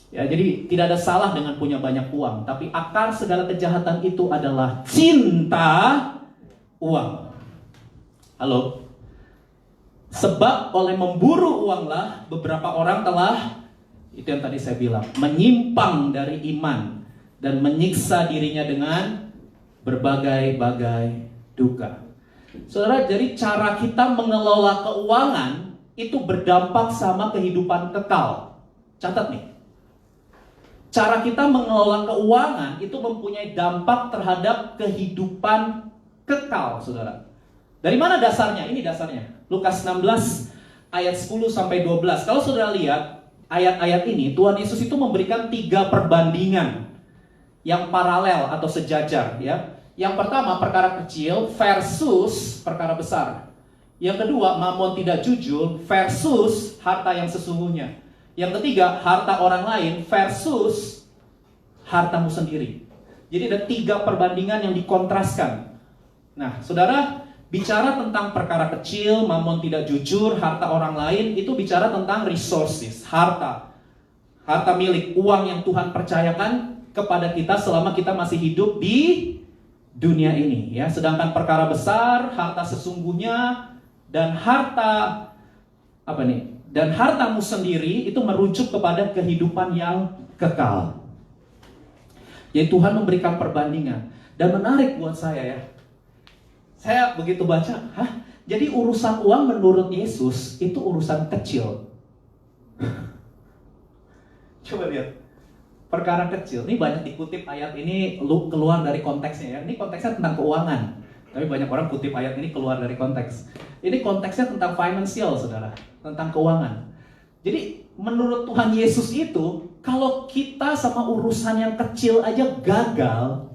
Ya, jadi tidak ada salah dengan punya banyak uang, tapi akar segala kejahatan itu adalah cinta uang. Halo? Sebab oleh memburu uanglah beberapa orang telah, itu yang tadi saya bilang, menyimpang dari iman dan menyiksa dirinya dengan berbagai-bagai duka. Saudara, jadi cara kita mengelola keuangan itu berdampak sama kehidupan kekal. Catat nih. Cara kita mengelola keuangan itu mempunyai dampak terhadap kehidupan kekal, saudara. Dari mana dasarnya? Ini dasarnya. Lukas 16 ayat 10 sampai 12. Kalau saudara lihat ayat-ayat ini, Tuhan Yesus itu memberikan 3 perbandingan yang paralel atau sejajar, ya. Yang pertama, perkara kecil versus perkara besar. Yang kedua, mamon tidak jujur versus harta yang sesungguhnya. Yang ketiga, harta orang lain versus hartamu sendiri. Jadi ada 3 perbandingan yang dikontraskan. Nah, saudara, bicara tentang perkara kecil, mamon tidak jujur, harta orang lain, itu bicara tentang resources, harta. Harta milik, uang yang Tuhan percayakan kepada kita selama kita masih hidup di dunia ini, ya. Sedangkan perkara besar, harta sesungguhnya dan harta apa nih? Dan hartamu sendiri itu merujuk kepada kehidupan yang kekal. Jadi Tuhan memberikan perbandingan dan menarik buat saya, ya. Saya begitu baca, jadi urusan uang menurut Yesus itu urusan kecil. Coba lihat. Perkara kecil, ini banyak dikutip ayat ini keluar dari konteksnya, ya. Ini konteksnya tentang keuangan, tapi banyak orang kutip ayat ini keluar dari konteks. Ini konteksnya tentang financial, saudara, tentang keuangan. Jadi menurut Tuhan Yesus itu, kalau kita sama urusan yang kecil aja gagal,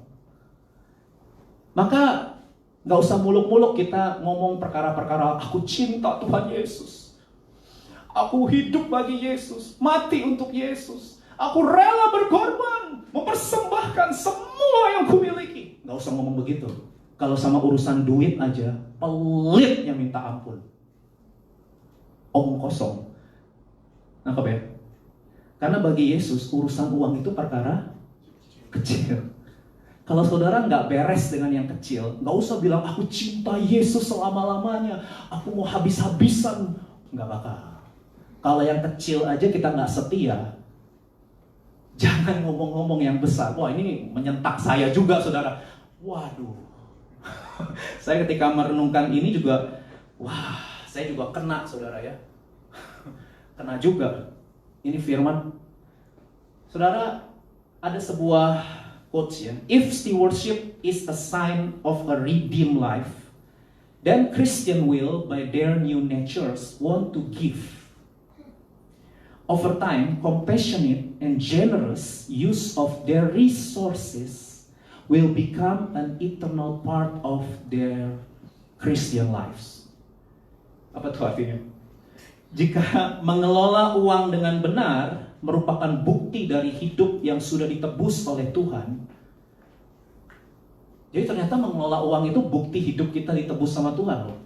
maka gak usah muluk-muluk kita ngomong perkara-perkara, aku cinta Tuhan Yesus, aku hidup bagi Yesus, mati untuk Yesus, aku rela berkorban, mempersembahkan semua yang kumiliki. Gak usah ngomong begitu. Kalau sama urusan duit aja, pelitnya minta ampun. Omong kosong. Nangkep ya? Karena bagi Yesus, urusan uang itu perkara kecil. Kalau saudara gak beres dengan yang kecil, gak usah bilang, aku cinta Yesus selama-lamanya, aku mau habis-habisan. Gak bakal. Kalau yang kecil aja kita gak setia, Jangan ngomong-ngomong yang besar. Wah, ini menyentak saya juga, saudara. Waduh. Saya ketika merenungkan ini juga, wah, saya juga kena, saudara ya. Kena juga. Ini firman. Saudara, ada sebuah quotes ya. If stewardship is a sign of a redeemed life, then Christian will, by their new natures, want to give. Over time, compassionate and generous use of their resources will become an eternal part of their Christian lives. Apa itu artinya? Jika mengelola uang dengan benar merupakan bukti dari hidup yang sudah ditebus oleh Tuhan. Jadi ternyata mengelola uang itu bukti hidup kita ditebus sama Tuhan loh.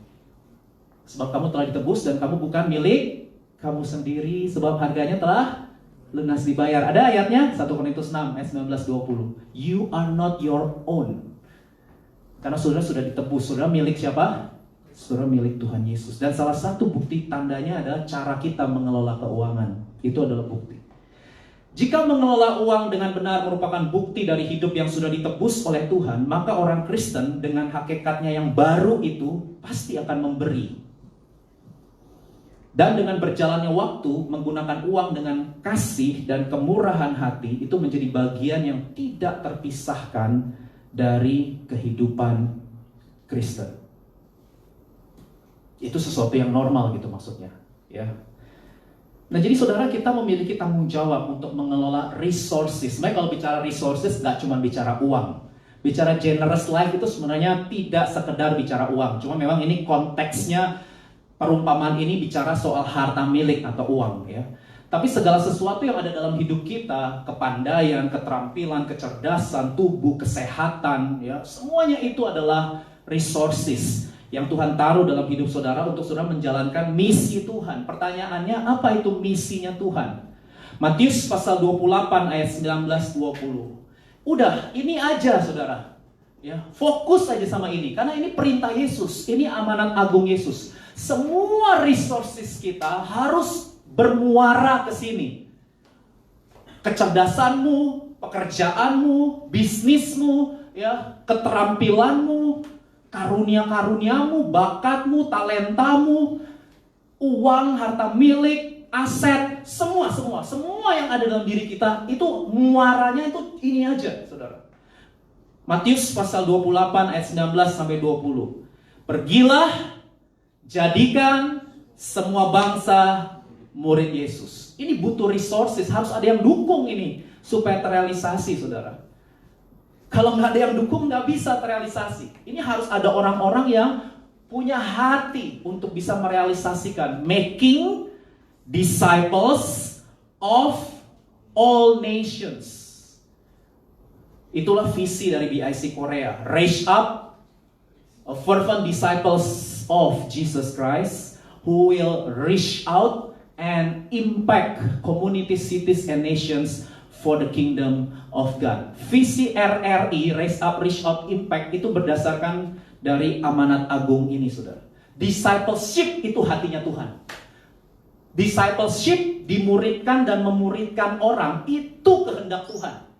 Sebab kamu telah ditebus dan kamu bukan milik kamu sendiri, sebab harganya telah lunas dibayar. Ada ayatnya 1 Korintus 6 ayat 19-20. You are not your own. Karena saudara sudah ditebus. Saudara milik siapa? Saudara milik Tuhan Yesus. Dan salah satu bukti tandanya adalah cara kita mengelola keuangan. Itu adalah bukti. Jika mengelola uang dengan benar merupakan bukti dari hidup yang sudah ditebus oleh Tuhan, maka orang Kristen dengan hakikatnya yang baru itu pasti akan memberi. Dan dengan berjalannya waktu, menggunakan uang dengan kasih dan kemurahan hati itu menjadi bagian yang tidak terpisahkan dari kehidupan Kristen. Itu sesuatu yang normal gitu maksudnya, ya. Nah, jadi saudara, kita memiliki tanggung jawab untuk mengelola resources. Baik, kalau bicara resources nggak cuma bicara uang. Bicara generous life itu sebenarnya tidak sekedar bicara uang. Cuma memang ini konteksnya, perumpamaan ini bicara soal harta milik atau uang ya. Tapi segala sesuatu yang ada dalam hidup kita, kepandaian, keterampilan, kecerdasan, tubuh, kesehatan ya, semuanya itu adalah resources yang Tuhan taruh dalam hidup saudara untuk saudara menjalankan misi Tuhan. Pertanyaannya, apa itu misinya Tuhan? Matius pasal 28 ayat 19-20. Udah, ini aja saudara. Ya, fokus aja sama ini karena ini perintah Yesus, ini amanat agung Yesus. Semua resources kita harus bermuara ke sini. Kecerdasanmu, pekerjaanmu, bisnismu, ya, keterampilanmu, karunia-karuniamu, bakatmu, talentamu, uang, harta milik, aset, semua yang ada dalam diri kita itu muaranya itu ini aja, saudara. Matius pasal 28 ayat 19-20. Pergilah, jadikan semua bangsa murid Yesus. Ini butuh resources, harus ada yang dukung ini supaya terrealisasi, saudara. Kalau nggak ada yang dukung, nggak bisa terrealisasi. Ini harus ada orang-orang yang punya hati untuk bisa merealisasikan. Making disciples of all nations. Itulah visi dari BIC Korea. Raise up a fervent disciples of Jesus Christ who will reach out and impact communities, cities, and nations for the kingdom of God. Visi RRI, Raise Up, Reach Out, Impact itu berdasarkan dari amanat agung ini, saudara. Discipleship itu hatinya Tuhan. Discipleship, dimuridkan dan memuridkan orang, itu kehendak Tuhan.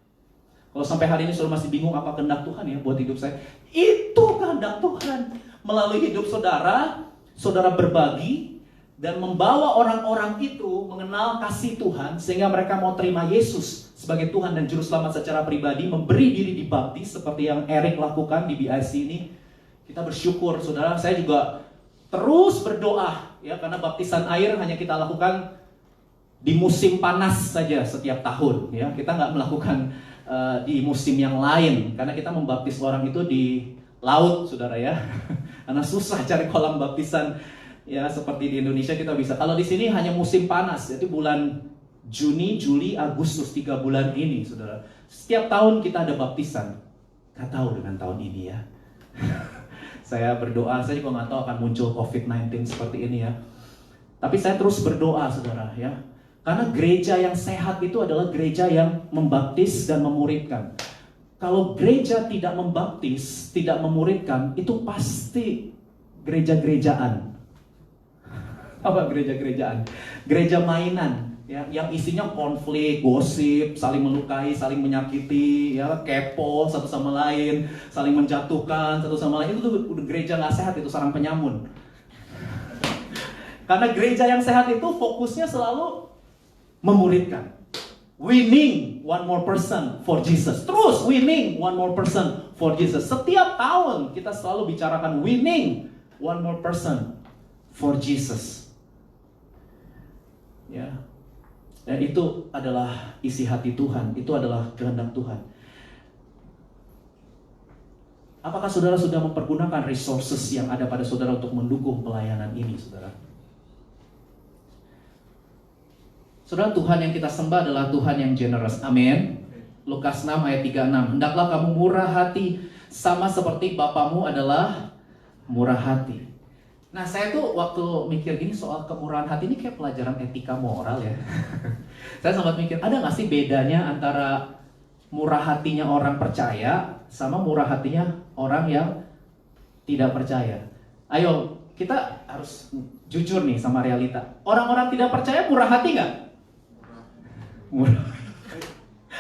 Kalau sampai hari ini saudara masih bingung apa kehendak Tuhan ya buat hidup saya, itu kehendak Tuhan. Melalui hidup saudara, saudara berbagi dan membawa orang-orang itu mengenal kasih Tuhan sehingga mereka mau terima Yesus sebagai Tuhan dan Juru Selamat secara pribadi, memberi diri dibaptis seperti yang Eric lakukan di BIC ini. Kita bersyukur, saudara. Saya juga terus berdoa ya, karena baptisan air hanya kita lakukan di musim panas saja setiap tahun ya. Kita nggak melakukan di musim yang lain karena kita membaptis orang itu di laut, saudara ya. Karena susah cari kolam baptisan ya seperti di Indonesia kita bisa. Kalau di sini hanya musim panas, jadi bulan Juni, Juli, Agustus, 3 bulan ini, saudara. Setiap tahun kita ada baptisan. Gak tahu dengan tahun ini ya. Saya berdoa, saya juga gak tahu akan muncul COVID-19 seperti ini ya. Tapi saya terus berdoa, saudara ya. Karena gereja yang sehat itu adalah gereja yang membaptis dan memuridkan. Kalau gereja tidak membaptis, tidak memuridkan, itu pasti gereja-gerejaan. Apa gereja-gerejaan? Gereja mainan, ya, yang isinya konflik, gosip, saling melukai, saling menyakiti, ya, kepo satu sama lain, saling menjatuhkan satu sama lain. Itu tuh udah gereja nggak sehat, itu sarang penyamun. Karena gereja yang sehat itu fokusnya selalu memuridkan, winning one more person for Jesus. Terus winning one more person for Jesus. Setiap tahun kita selalu bicarakan winning one more person for Jesus. Ya. Dan itu adalah isi hati Tuhan, itu adalah kehendak Tuhan. Apakah saudara sudah mempergunakan resources yang ada pada saudara untuk mendukung pelayanan ini, saudara? Saudara, Tuhan yang kita sembah adalah Tuhan yang generous. Amin. Lukas 6 ayat 36. Hendaklah kamu murah hati sama seperti Bapamu adalah murah hati. Nah, saya tuh waktu mikir gini soal kemurahan hati ini kayak pelajaran etika moral ya. Saya sempat mikir, ada gak sih bedanya antara murah hatinya orang percaya sama murah hatinya orang yang tidak percaya? Ayo, kita harus jujur nih sama realita. Orang-orang tidak percaya murah hati gak? Murah.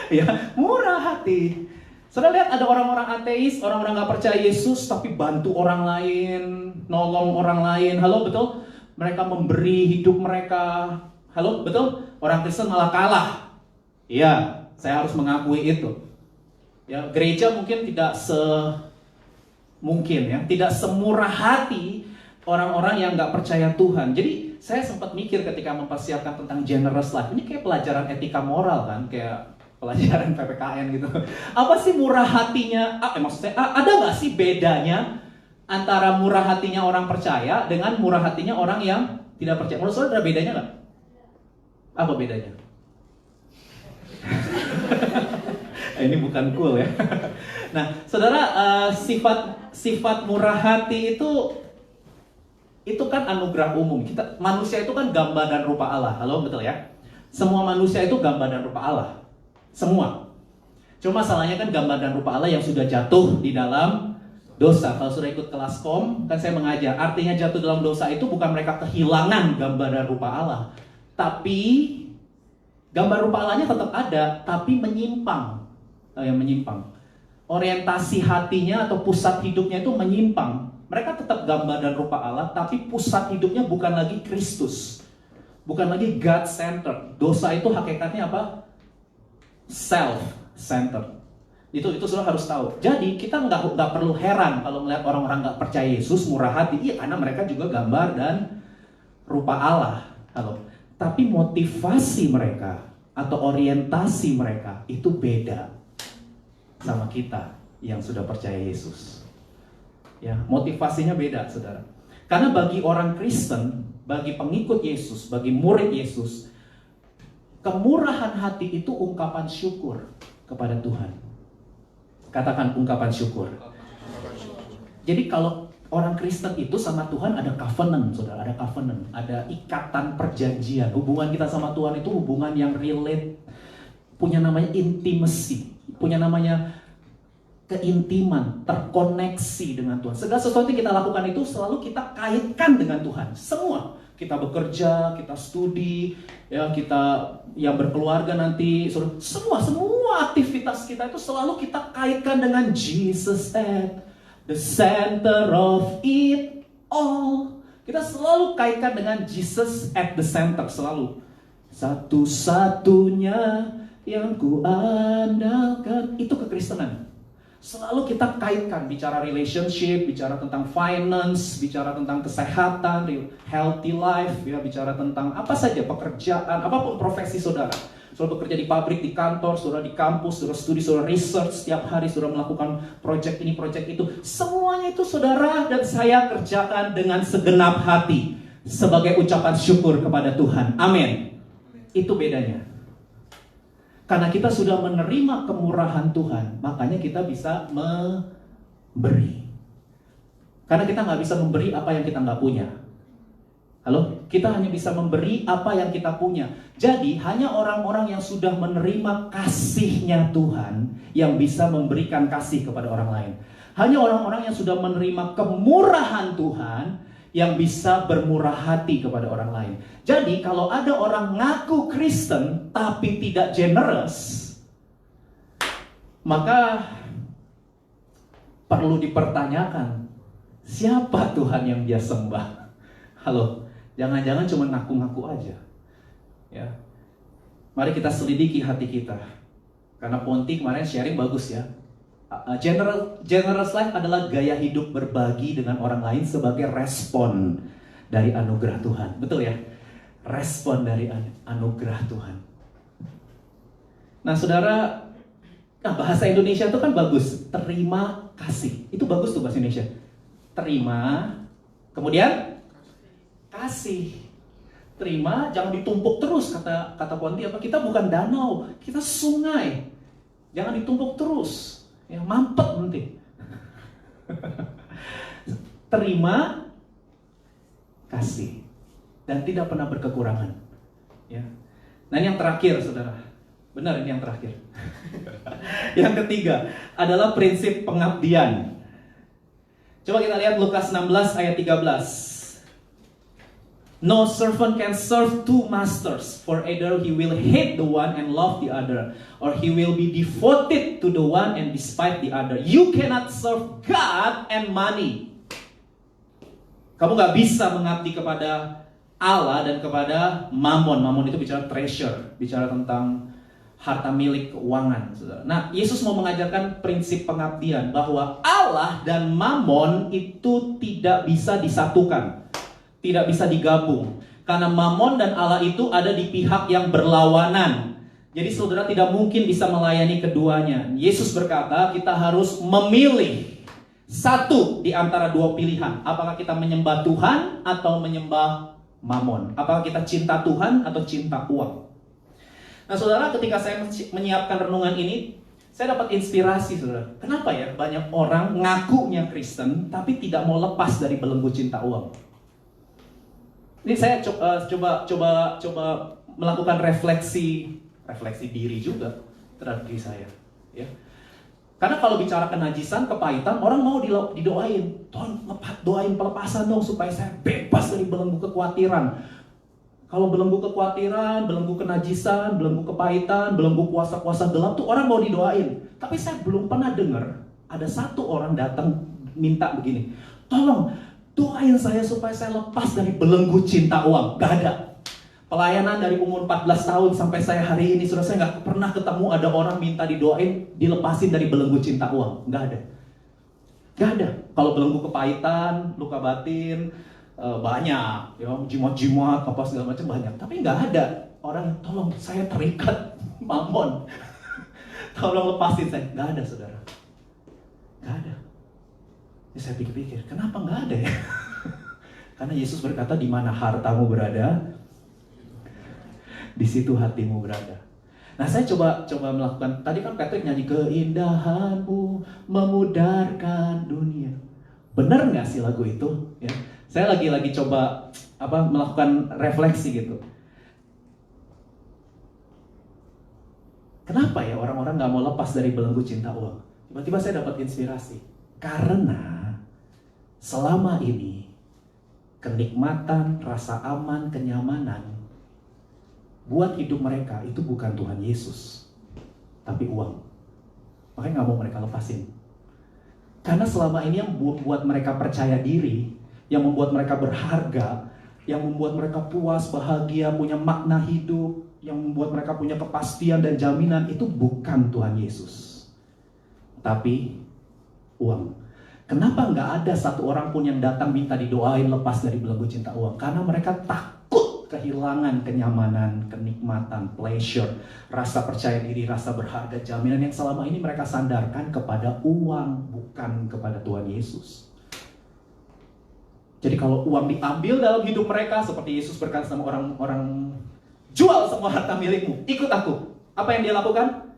Ya, murah hati. Saudara lihat ada orang-orang ateis, orang-orang gak percaya Yesus tapi bantu orang lain, nolong orang lain. Halo, betul? Mereka memberi hidup mereka. Halo, betul? Orang Kristen malah kalah. Iya, saya harus mengakui itu. Ya, gereja mungkin tidak tidak semurah hati orang-orang yang gak percaya Tuhan. Jadi saya sempat mikir ketika mempersiapkan tentang generous life. Ini kayak pelajaran etika moral kan, kayak pelajaran PPKN gitu. Apa sih murah hatinya? Maksudnya ada nggak sih bedanya antara murah hatinya orang percaya dengan murah hatinya orang yang tidak percaya? Menurut saudara ada bedanya nggak? Apa bedanya? Ini bukan cool ya. Nah, saudara, sifat murah hati itu kan anugerah umum. Manusia itu kan gambar dan rupa Allah. Halo, betul ya? Semua manusia itu gambar dan rupa Allah. Semua. Cuma masalahnya kan gambar dan rupa Allah yang sudah jatuh di dalam dosa. Kalau sudah ikut kelas kom, kan saya mengajar. Artinya jatuh dalam dosa itu bukan mereka kehilangan gambar dan rupa Allah. Tapi gambar rupa Allahnya tetap ada, tapi menyimpang. Orientasi hatinya atau pusat hidupnya itu menyimpang. Mereka tetap gambar dan rupa Allah, tapi pusat hidupnya bukan lagi Kristus. Bukan lagi God-centered. Dosa itu hakikatnya apa? Self-centered. Itu saudara harus tahu. Jadi kita nggak perlu heran kalau melihat orang-orang nggak percaya Yesus murah hati. Iya, karena mereka juga gambar dan rupa Allah. Halo. Tapi motivasi mereka atau orientasi mereka itu beda sama kita yang sudah percaya Yesus. Ya, motivasinya beda, saudara. Karena bagi orang Kristen, bagi pengikut Yesus, bagi murid Yesus, kemurahan hati itu ungkapan syukur kepada Tuhan. Katakan ungkapan syukur. Jadi kalau orang Kristen itu sama Tuhan ada covenant, saudara, ada covenant, ada ikatan perjanjian. Hubungan kita sama Tuhan itu hubungan yang relate, punya namanya intimacy, punya namanya keintiman, terkoneksi dengan Tuhan. Segala sesuatu yang kita lakukan itu selalu kita kaitkan dengan Tuhan. Semua. Kita bekerja, kita studi, ya kita yang berkeluarga nanti, semua aktivitas kita itu selalu kita kaitkan dengan Jesus at the center of it all. Kita selalu kaitkan dengan Jesus at the center, selalu. Satu-satunya yang ku andalkan, itu kekristenan. Selalu kita kaitkan, bicara relationship, bicara tentang finance, bicara tentang kesehatan, healthy life, ya, bicara tentang apa saja, pekerjaan, apapun profesi saudara. Saudara bekerja di pabrik, di kantor, saudara di kampus, saudara studi, saudara research, setiap hari saudara melakukan project ini, project itu. Semuanya itu saudara dan saya kerjakan dengan segenap hati sebagai ucapan syukur kepada Tuhan. Amin. Itu bedanya. Karena kita sudah menerima kemurahan Tuhan, makanya kita bisa memberi. Karena kita nggak bisa memberi apa yang kita nggak punya. Halo? Kita hanya bisa memberi apa yang kita punya. Jadi hanya orang-orang yang sudah menerima kasihnya Tuhan yang bisa memberikan kasih kepada orang lain. Hanya orang-orang yang sudah menerima kemurahan Tuhan yang bisa bermurah hati kepada orang lain. Jadi kalau ada orang ngaku Kristen tapi tidak generous, maka perlu dipertanyakan, siapa Tuhan yang dia sembah? Halo, jangan-jangan cuma ngaku-ngaku aja. Ya. Mari kita selidiki hati kita. Karena Ponti kemarin sharing bagus ya. Generous life adalah gaya hidup berbagi dengan orang lain sebagai respon dari anugerah Tuhan. Betul ya? Respon dari anugerah Tuhan. Nah saudara, bahasa Indonesia itu kan bagus. Terima kasih. Itu bagus tuh bahasa Indonesia. Terima, kemudian kasih. Terima, jangan ditumpuk terus, kata Ponti apa? Kita bukan danau, kita sungai. Jangan ditumpuk terus. Ya, mampet nanti. Terima, kasih, dan tidak pernah berkekurangan. Ya. Nah ini yang terakhir, saudara. Benar ini yang terakhir. Yang ketiga adalah prinsip pengabdian. Coba kita lihat Lukas 16 ayat 13. No servant can serve two masters, for either he will hate the one and love the other, or he will be devoted to the one and despise the other. You cannot serve God and money. Kamu gak bisa mengabdi kepada Allah dan kepada Mammon. Mammon itu bicara treasure, bicara tentang harta milik keuangan. Nah, Yesus mau mengajarkan prinsip pengabdian bahwa Allah dan Mammon itu tidak bisa disatukan. Tidak bisa digabung. Karena Mammon dan Allah itu ada di pihak yang berlawanan. Jadi saudara tidak mungkin bisa melayani keduanya. Yesus berkata kita harus memilih satu di antara dua pilihan. Apakah kita menyembah Tuhan atau menyembah Mammon? Apakah kita cinta Tuhan atau cinta uang? Nah saudara, ketika saya menyiapkan renungan ini, saya dapat inspirasi saudara. Kenapa ya banyak orang ngakunya Kristen tapi tidak mau lepas dari belenggu cinta uang? Ini saya coba melakukan refleksi diri juga terhadap diri saya, ya. Karena kalau bicara kenajisan, kepahitan, orang mau didoain, Tuhan doain pelepasan dong supaya saya bebas dari belenggu kekhawatiran. Kalau belenggu kekhawatiran, belenggu kenajisan, belenggu kepahitan, belenggu kuasa-kuasa gelap tuh orang mau didoain. Tapi saya belum pernah dengar ada satu orang datang minta begini, tolong doain saya supaya saya lepas dari belenggu cinta uang. Gak ada. Pelayanan dari umur 14 tahun sampai saya hari ini, sudah saya gak pernah ketemu ada orang minta didoain, dilepasin dari belenggu cinta uang. Gak ada. Gak ada. Kalau belenggu kepahitan, luka batin, banyak. Ya, jimat-jimat, apa segala macam banyak. Tapi gak ada orang yang tolong saya terikat Mammon. Tolong lepasin saya. Gak ada saudara. Gak ada. Saya pikir-pikir, kenapa nggak ada ya? Karena Yesus berkata, di mana hartamu berada, di situ hatimu berada. Nah, saya coba melakukan. Tadi kan Patrick nyanyi keindahanmu memudarkan dunia. Benar nggak sih lagu itu? Ya, saya lagi coba melakukan refleksi gitu. Kenapa ya orang-orang nggak mau lepas dari belenggu cinta uang? Tiba-tiba saya dapat inspirasi. Karena selama ini kenikmatan, rasa aman, kenyamanan buat hidup mereka itu bukan Tuhan Yesus, tapi uang. Makanya nggak mau mereka lepasin. Karena selama ini yang membuat mereka percaya diri, yang membuat mereka berharga, yang membuat mereka puas, bahagia, punya makna hidup, yang membuat mereka punya kepastian dan jaminan itu bukan Tuhan Yesus, tapi uang. Kenapa nggak ada satu orang pun yang datang minta didoain lepas dari belenggu cinta uang? Karena mereka takut kehilangan kenyamanan, kenikmatan, pleasure, rasa percaya diri, rasa berharga, jaminan yang selama ini mereka sandarkan kepada uang, bukan kepada Tuhan Yesus. Jadi kalau uang diambil dalam hidup mereka, seperti Yesus berkata sama orang-orang, jual semua harta milikmu, ikut aku. Apa yang dia lakukan?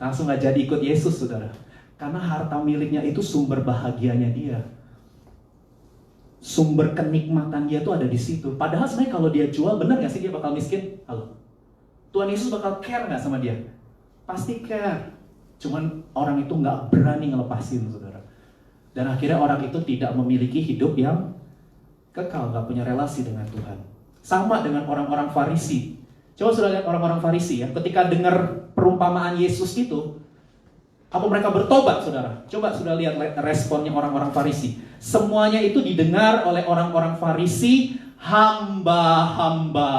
Langsung gak jadi ikut Yesus, saudara. Karena harta miliknya itu sumber bahagianya dia. Sumber kenikmatan dia tuh ada di situ. Padahal sebenarnya kalau dia jual, benar gak sih dia bakal miskin? Halo. Tuhan Yesus bakal care gak sama dia? Pasti care. Cuman orang itu gak berani ngelepasin, saudara. Dan akhirnya orang itu tidak memiliki hidup yang kekal, gak punya relasi dengan Tuhan. Sama dengan orang-orang Farisi. Coba sudah lihat orang-orang Farisi ya, ketika dengar perumpamaan Yesus itu, apa mereka bertobat, saudara? Coba sudah lihat responnya orang-orang Farisi. Semuanya itu didengar oleh orang-orang Farisi, hamba-hamba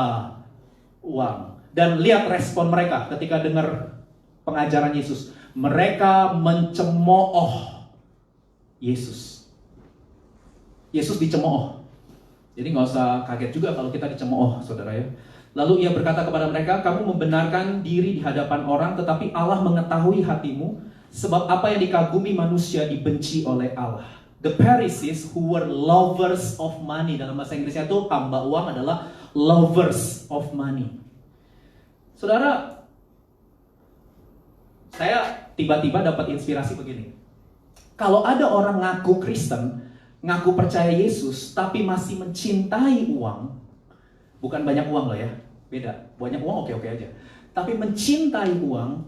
uang. Dan lihat respon mereka ketika dengar pengajaran Yesus. Mereka mencemooh Yesus. Yesus dicemooh. Jadi nggak usah kaget juga kalau kita dicemooh, saudara ya. Lalu ia berkata kepada mereka, kamu membenarkan diri di hadapan orang, tetapi Allah mengetahui hatimu, sebab apa yang dikagumi manusia dibenci oleh Allah. The Pharisees who were lovers of money, dalam bahasa Inggrisnya itu hamba uang adalah lovers of money. Saudara, saya tiba-tiba dapat inspirasi begini. Kalau ada orang ngaku Kristen, ngaku percaya Yesus, tapi masih mencintai uang, bukan banyak uang loh ya, beda. Banyak uang oke-oke aja. Tapi mencintai uang,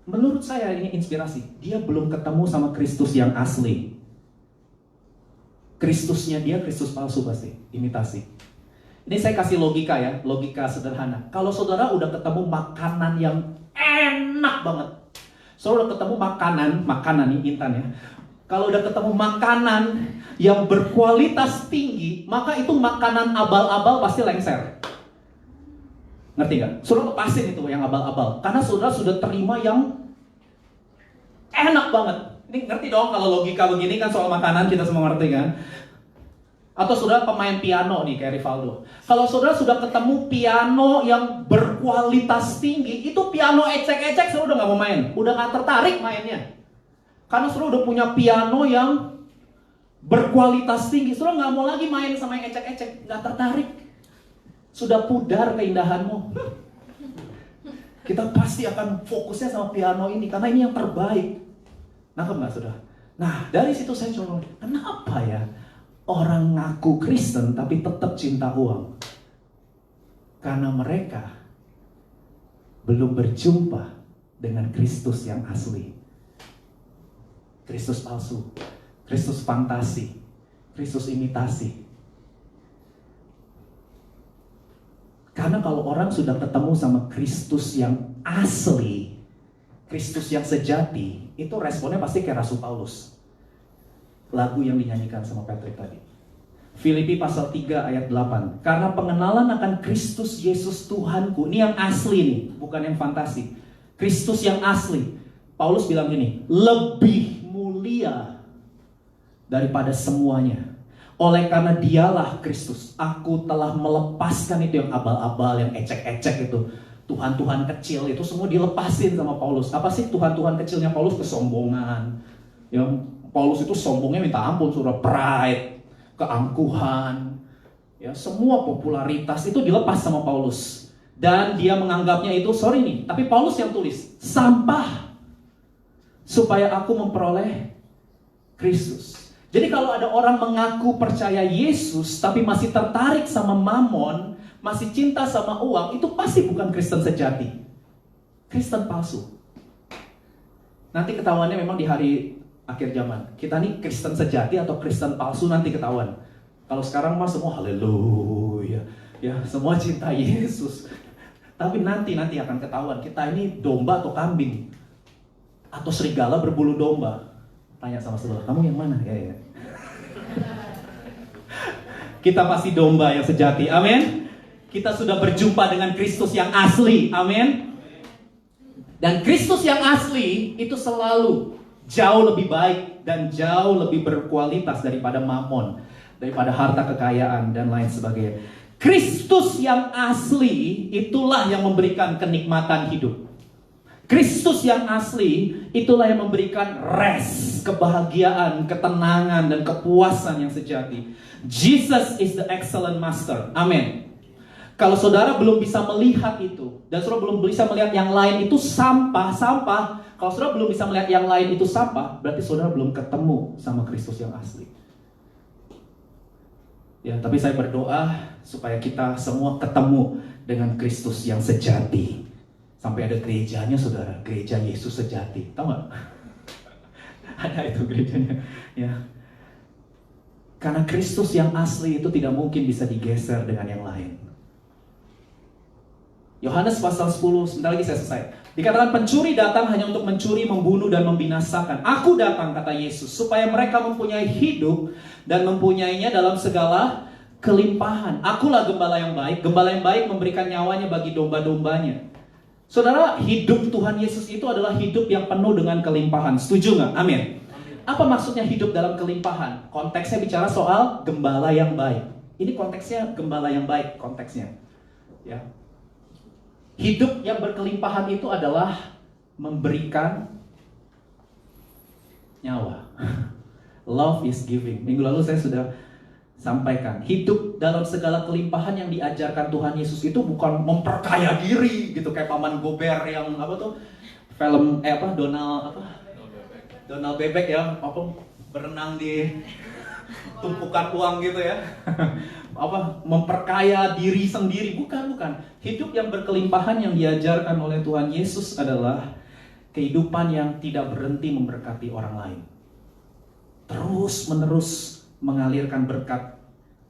menurut saya ini inspirasi. Dia belum ketemu sama Kristus yang asli. Kristusnya dia Kristus palsu pasti, imitasi. Ini saya kasih logika ya, logika sederhana. Kalau saudara udah ketemu makanan yang enak banget, saudara udah ketemu makanan nih Intan ya. Kalau udah ketemu makanan yang berkualitas tinggi, maka itu makanan abal-abal pasti lengser. Ngerti gak? Saudara lepasin itu yang abal-abal. Karena saudara sudah terima yang enak banget. Ini ngerti dong kalau logika begini kan soal makanan kita semua ngerti kan? Atau saudara pemain piano nih kayak Rivaldo. Kalau saudara sudah ketemu piano yang berkualitas tinggi, itu piano ecek-ecek saudara udah gak mau main. Udah gak tertarik mainnya. Karena saudara udah punya piano yang berkualitas tinggi, saudara nggak mau lagi main sama yang ecek-ecek, nggak tertarik. Sudah pudar keindahanmu. Kita pasti akan fokusnya sama piano ini, karena ini yang terbaik. Nangkep nggak saudara? Nah dari situ saya coba, kenapa ya orang ngaku Kristen tapi tetap cinta uang? Karena mereka belum berjumpa dengan Kristus yang asli. Kristus palsu, Kristus fantasi, Kristus imitasi. Karena kalau orang sudah ketemu sama Kristus yang asli, Kristus yang sejati, itu responnya pasti kayak Rasul Paulus. Lagu yang dinyanyikan sama Patrick tadi. Filipi pasal 3 ayat 8. Karena pengenalan akan Kristus Yesus Tuhanku, ini yang asli nih, bukan yang fantasi. Kristus yang asli. Paulus bilang gini, lebih mulia daripada semuanya. Oleh karena dialah Kristus, aku telah melepaskan itu yang abal-abal, yang ecek-ecek itu. Tuhan-Tuhan kecil itu semua dilepasin sama Paulus. Apa sih Tuhan-Tuhan kecilnya Paulus? Kesombongan. Yang Paulus itu sombongnya minta ampun, surah pride, keangkuhan. Ya, semua popularitas itu dilepas sama Paulus. Dan dia menganggapnya itu, sorry nih, tapi Paulus yang tulis, sampah. Supaya aku memperoleh Kristus. Jadi kalau ada orang mengaku percaya Yesus tapi masih tertarik sama mamon, masih cinta sama uang, itu pasti bukan Kristen sejati. Kristen palsu. Nanti ketahuannya memang di hari akhir zaman. Kita nih Kristen sejati atau Kristen palsu nanti ketahuan. Kalau sekarang mah semua haleluya, ya semua cinta Yesus. Tapi nanti akan ketahuan kita ini domba atau kambing. Atau serigala berbulu domba. Tanya sama saudara, kamu yang mana? Ya. Kita pasti domba yang sejati, amin. Kita sudah berjumpa dengan Kristus yang asli, amin. Dan Kristus yang asli itu selalu jauh lebih baik dan jauh lebih berkualitas daripada mamon, daripada harta kekayaan dan lain sebagainya. Kristus yang asli itulah yang memberikan kenikmatan hidup. Kristus yang asli itulah yang memberikan rest, kebahagiaan, ketenangan, dan kepuasan yang sejati. Jesus is the excellent master. Amin. Kalau saudara belum bisa melihat itu, dan saudara belum bisa melihat yang lain itu sampah. Kalau saudara belum bisa melihat yang lain itu sampah, berarti saudara belum ketemu sama Kristus yang asli. Ya, tapi saya berdoa supaya kita semua ketemu dengan Kristus yang sejati. Sampai ada gerejanya saudara, gereja Yesus sejati. Tahu nggak? Ada itu gerejanya. Ya, Karena Kristus yang asli itu tidak mungkin bisa digeser dengan yang lain. Yohanes pasal 10, sebentar lagi saya selesai. Dikatakan pencuri datang hanya untuk mencuri, membunuh, dan membinasakan. Aku datang, kata Yesus, supaya mereka mempunyai hidup dan mempunyainya dalam segala kelimpahan. Akulah gembala yang baik. Gembala yang baik memberikan nyawanya bagi domba-dombanya. Saudara, hidup Tuhan Yesus itu adalah hidup yang penuh dengan kelimpahan. Setuju nggak? Amin. Apa maksudnya hidup dalam kelimpahan? Konteksnya bicara soal gembala yang baik. Ini konteksnya gembala yang baik, konteksnya. Ya. Hidup yang berkelimpahan itu adalah memberikan nyawa. Love is giving. Minggu lalu saya sudah sampaikan. Hidup dalam segala kelimpahan yang diajarkan Tuhan Yesus itu bukan memperkaya diri gitu kayak Paman Gober yang apa tuh? Film Donald Bebek ya, apa berenang di tumpukan uang gitu ya. Apa memperkaya diri sendiri, bukan. Hidup yang berkelimpahan yang diajarkan oleh Tuhan Yesus adalah kehidupan yang tidak berhenti memberkati orang lain. Terus menerus mengalirkan berkat.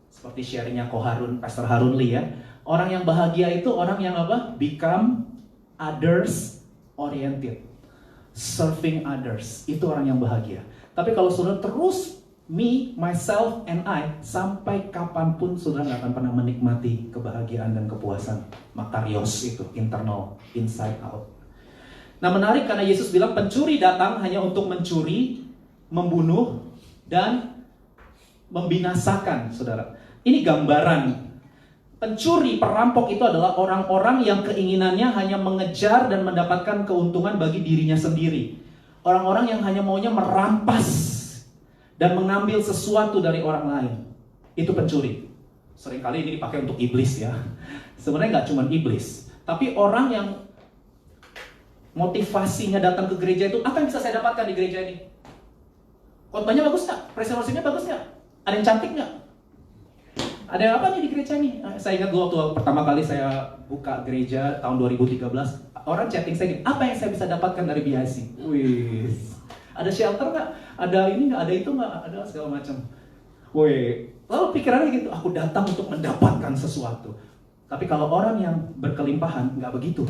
Seperti sharingnya Pastor Harun Lee ya. Orang yang bahagia itu orang yang apa? Become others oriented. Serving others, itu orang yang bahagia. Tapi kalau saudara terus me, myself, and I, sampai kapanpun saudara nggak akan pernah menikmati kebahagiaan dan kepuasan. Makarios itu, internal, inside out. Nah menarik karena Yesus bilang pencuri datang hanya untuk mencuri, membunuh, dan membinasakan, saudara. Ini gambaran. Pencuri, perampok itu adalah orang-orang yang keinginannya hanya mengejar dan mendapatkan keuntungan bagi dirinya sendiri. Orang-orang yang hanya maunya merampas dan mengambil sesuatu dari orang lain. Itu pencuri. Seringkali ini dipakai untuk iblis ya. Sebenarnya nggak cuma iblis. Tapi orang yang motivasinya datang ke gereja itu, apa yang bisa saya dapatkan di gereja ini? Khotbahnya bagus nggak? Presentasinya bagus nggak? Ada yang cantik nggak? Ada apa nih di gereja ini? Saya ingat waktu pertama kali saya buka gereja tahun 2013, orang chatting saya gini, apa yang saya bisa dapatkan dari BIC? Wih, ada shelter nggak? Ada ini nggak? Ada itu nggak? Ada segala macam. Wih, lalu pikirannya gitu, aku datang untuk mendapatkan sesuatu. Tapi kalau orang yang berkelimpahan nggak begitu.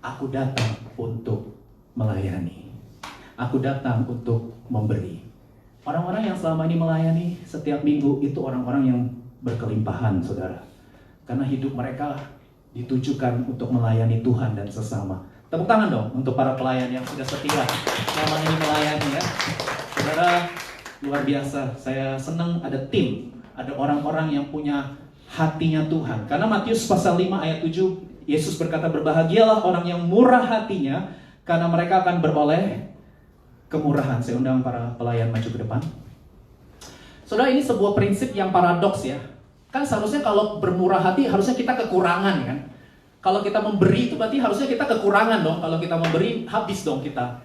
Aku datang untuk melayani. Aku datang untuk memberi. Orang-orang yang selama ini melayani setiap minggu itu orang-orang yang berkelimpahan, saudara. Karena hidup mereka ditujukan untuk melayani Tuhan dan sesama. Tepuk tangan dong untuk para pelayan yang sudah setia selama ini melayani ya. Saudara, luar biasa. Saya senang ada tim, ada orang-orang yang punya hatinya Tuhan. Karena Matius pasal 5 ayat 7, Yesus berkata, berbahagialah orang yang murah hatinya, karena mereka akan beroleh kemurahan. Saya undang para pelayan maju ke depan. Saudara, ini sebuah prinsip yang paradoks ya. Kan seharusnya kalau bermurah hati harusnya kita kekurangan kan. Kalau kita memberi itu berarti harusnya kita kekurangan dong. Kalau kita memberi habis dong kita.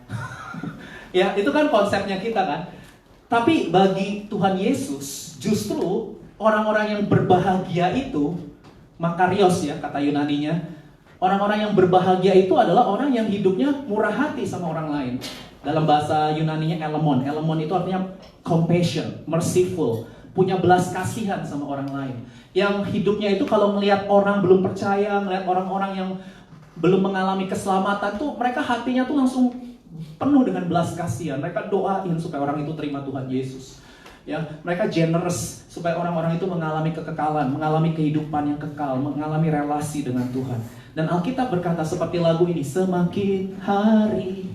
Ya itu kan konsepnya kita kan. Tapi bagi Tuhan Yesus justru orang-orang yang berbahagia itu, makarios ya kata Yunaninya. Orang-orang yang berbahagia itu adalah orang yang hidupnya murah hati sama orang lain. Dalam bahasa Yunaninya elemon. Elemon itu artinya compassion, merciful, punya belas kasihan sama orang lain. Yang hidupnya itu kalau melihat orang belum percaya, melihat orang-orang yang belum mengalami keselamatan tuh, mereka hatinya tuh langsung penuh dengan belas kasihan. Mereka doain supaya orang itu terima Tuhan Yesus. Ya, mereka generous supaya orang-orang itu mengalami kekekalan, mengalami kehidupan yang kekal, mengalami relasi dengan Tuhan. Dan Alkitab berkata seperti lagu ini, semakin hari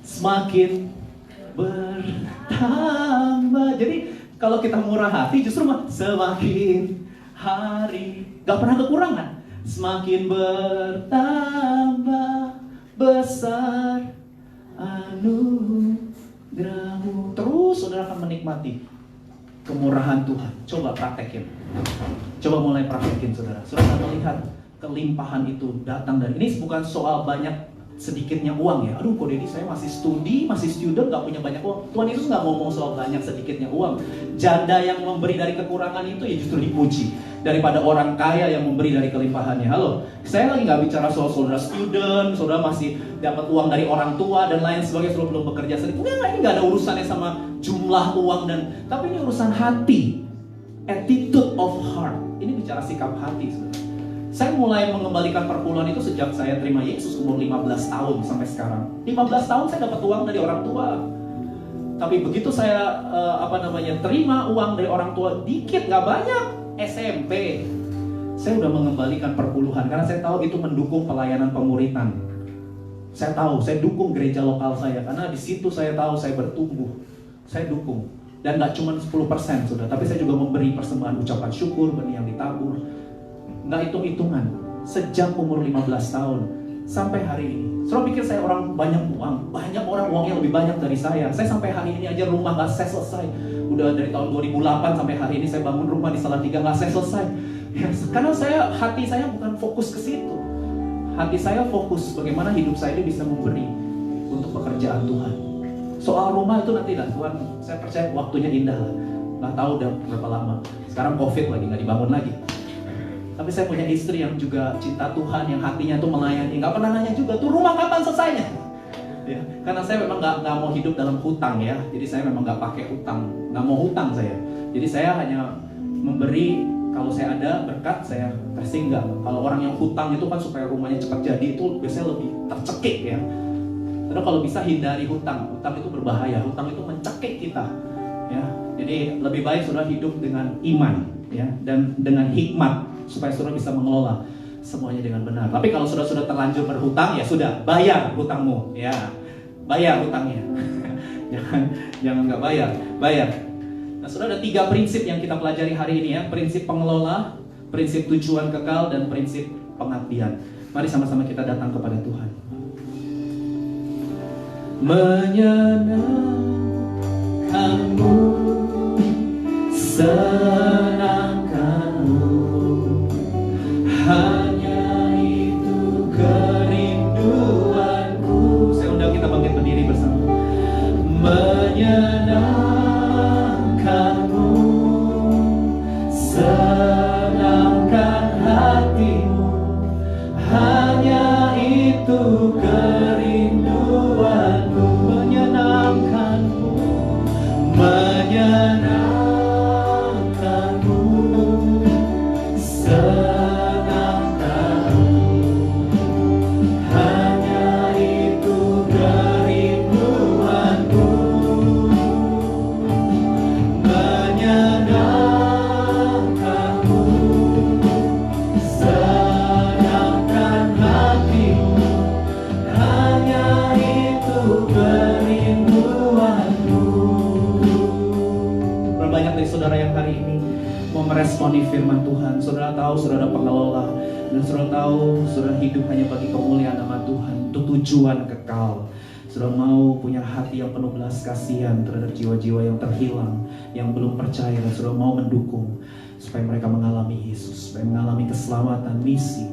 semakin bertambah. Jadi kalau kita murah hati justru semakin hari gak pernah kekurangan. Semakin bertambah besar anugerahmu. Terus saudara akan menikmati kemurahan Tuhan. Coba praktekin. Coba mulai praktekin saudara. Saudara akan melihat kelimpahan itu datang dari, ini bukan soal banyak sedikitnya uang ya. Aduh, kok Dedi saya masih studi, masih student, gak punya banyak uang. Tuhan Yesus gak ngomong soal banyak sedikitnya uang. Janda yang memberi dari kekurangan itu ya justru dipuji daripada orang kaya yang memberi dari kelimpahannya. Halo, saya lagi gak bicara soal saudara student, saudara masih dapat uang dari orang tua dan lain sebagainya, saudara belum bekerja sedikit. Enggak, ini gak ada urusannya sama jumlah uang tapi ini urusan hati, attitude of heart. Ini bicara sikap hati sebenarnya. Saya mulai mengembalikan perpuluhan itu sejak saya terima Yesus umur 15 tahun sampai sekarang. 15 tahun saya dapat uang dari orang tua. Tapi begitu saya terima uang dari orang tua dikit, gak banyak, SMP, saya udah mengembalikan perpuluhan karena saya tahu itu mendukung pelayanan pemuritan. Saya tahu, saya dukung gereja lokal saya karena di situ saya tahu saya bertumbuh. Saya dukung. Dan gak cuma 10% sudah, tapi saya juga memberi persembahan ucapan syukur, benih yang ditabur. Nggak hitung-hitungan sejak umur 15 tahun sampai hari ini. Saudara pikir saya orang banyak uang, banyak orang uangnya lebih banyak dari saya. Saya sampai hari ini aja rumah nggak saya selesai. Udah dari tahun 2008 sampai hari ini saya bangun rumah di Salatiga nggak saya selesai. Ya, karena hati saya bukan fokus ke situ. Hati saya fokus bagaimana hidup saya ini bisa memberi untuk pekerjaan Tuhan. Soal rumah itu nanti lah Tuhan, saya percaya waktunya indah lah. Nggak tahu udah berapa lama. Sekarang COVID lagi nggak dibangun lagi. Tapi saya punya istri yang juga cinta Tuhan, yang hatinya tuh melayani. Gak pernah nanya juga, tuh rumah kapan selesainya? Ya, karena saya memang gak mau hidup dalam hutang ya. Jadi saya memang gak pakai hutang, gak mau hutang saya. Jadi saya hanya memberi, kalau saya ada berkat saya kasih. Enggak. Kalau orang yang hutang itu kan supaya rumahnya cepat jadi, itu biasanya lebih tercekik ya. Karena kalau bisa hindari hutang. Hutang itu berbahaya, hutang itu mencekik kita ya. Jadi lebih baik saudara hidup dengan iman ya, dan dengan hikmat, supaya saudara bisa mengelola semuanya dengan benar. Tapi kalau saudara sudah terlanjur berhutang, ya sudah, bayar hutangmu, ya, bayar hutangnya. jangan nggak bayar. Nah, saudara ada 3 prinsip yang kita pelajari hari ini ya, prinsip pengelola, prinsip tujuan kekal, dan prinsip pengabdian. Mari sama-sama kita datang kepada Tuhan. Menyenangkanmu, senangkanmu, hanya itu kerinduanku. Saya undang kita bangkit berdiri bersama. Menyenangkanmu, senangkan hatimu, hanya itu kerinduanku. Menyenangkanmu, menyenangkanmu, meresponi firman Tuhan. Saudara tahu saudara pengelola, dan saudara tahu saudara hidup hanya bagi kemuliaan nama Tuhan, untuk tujuan kekal. Saudara mau punya hati yang penuh belas kasihan terhadap jiwa-jiwa yang terhilang, yang belum percaya, dan saudara mau mendukung supaya mereka mengalami Yesus, supaya mengalami keselamatan, misi.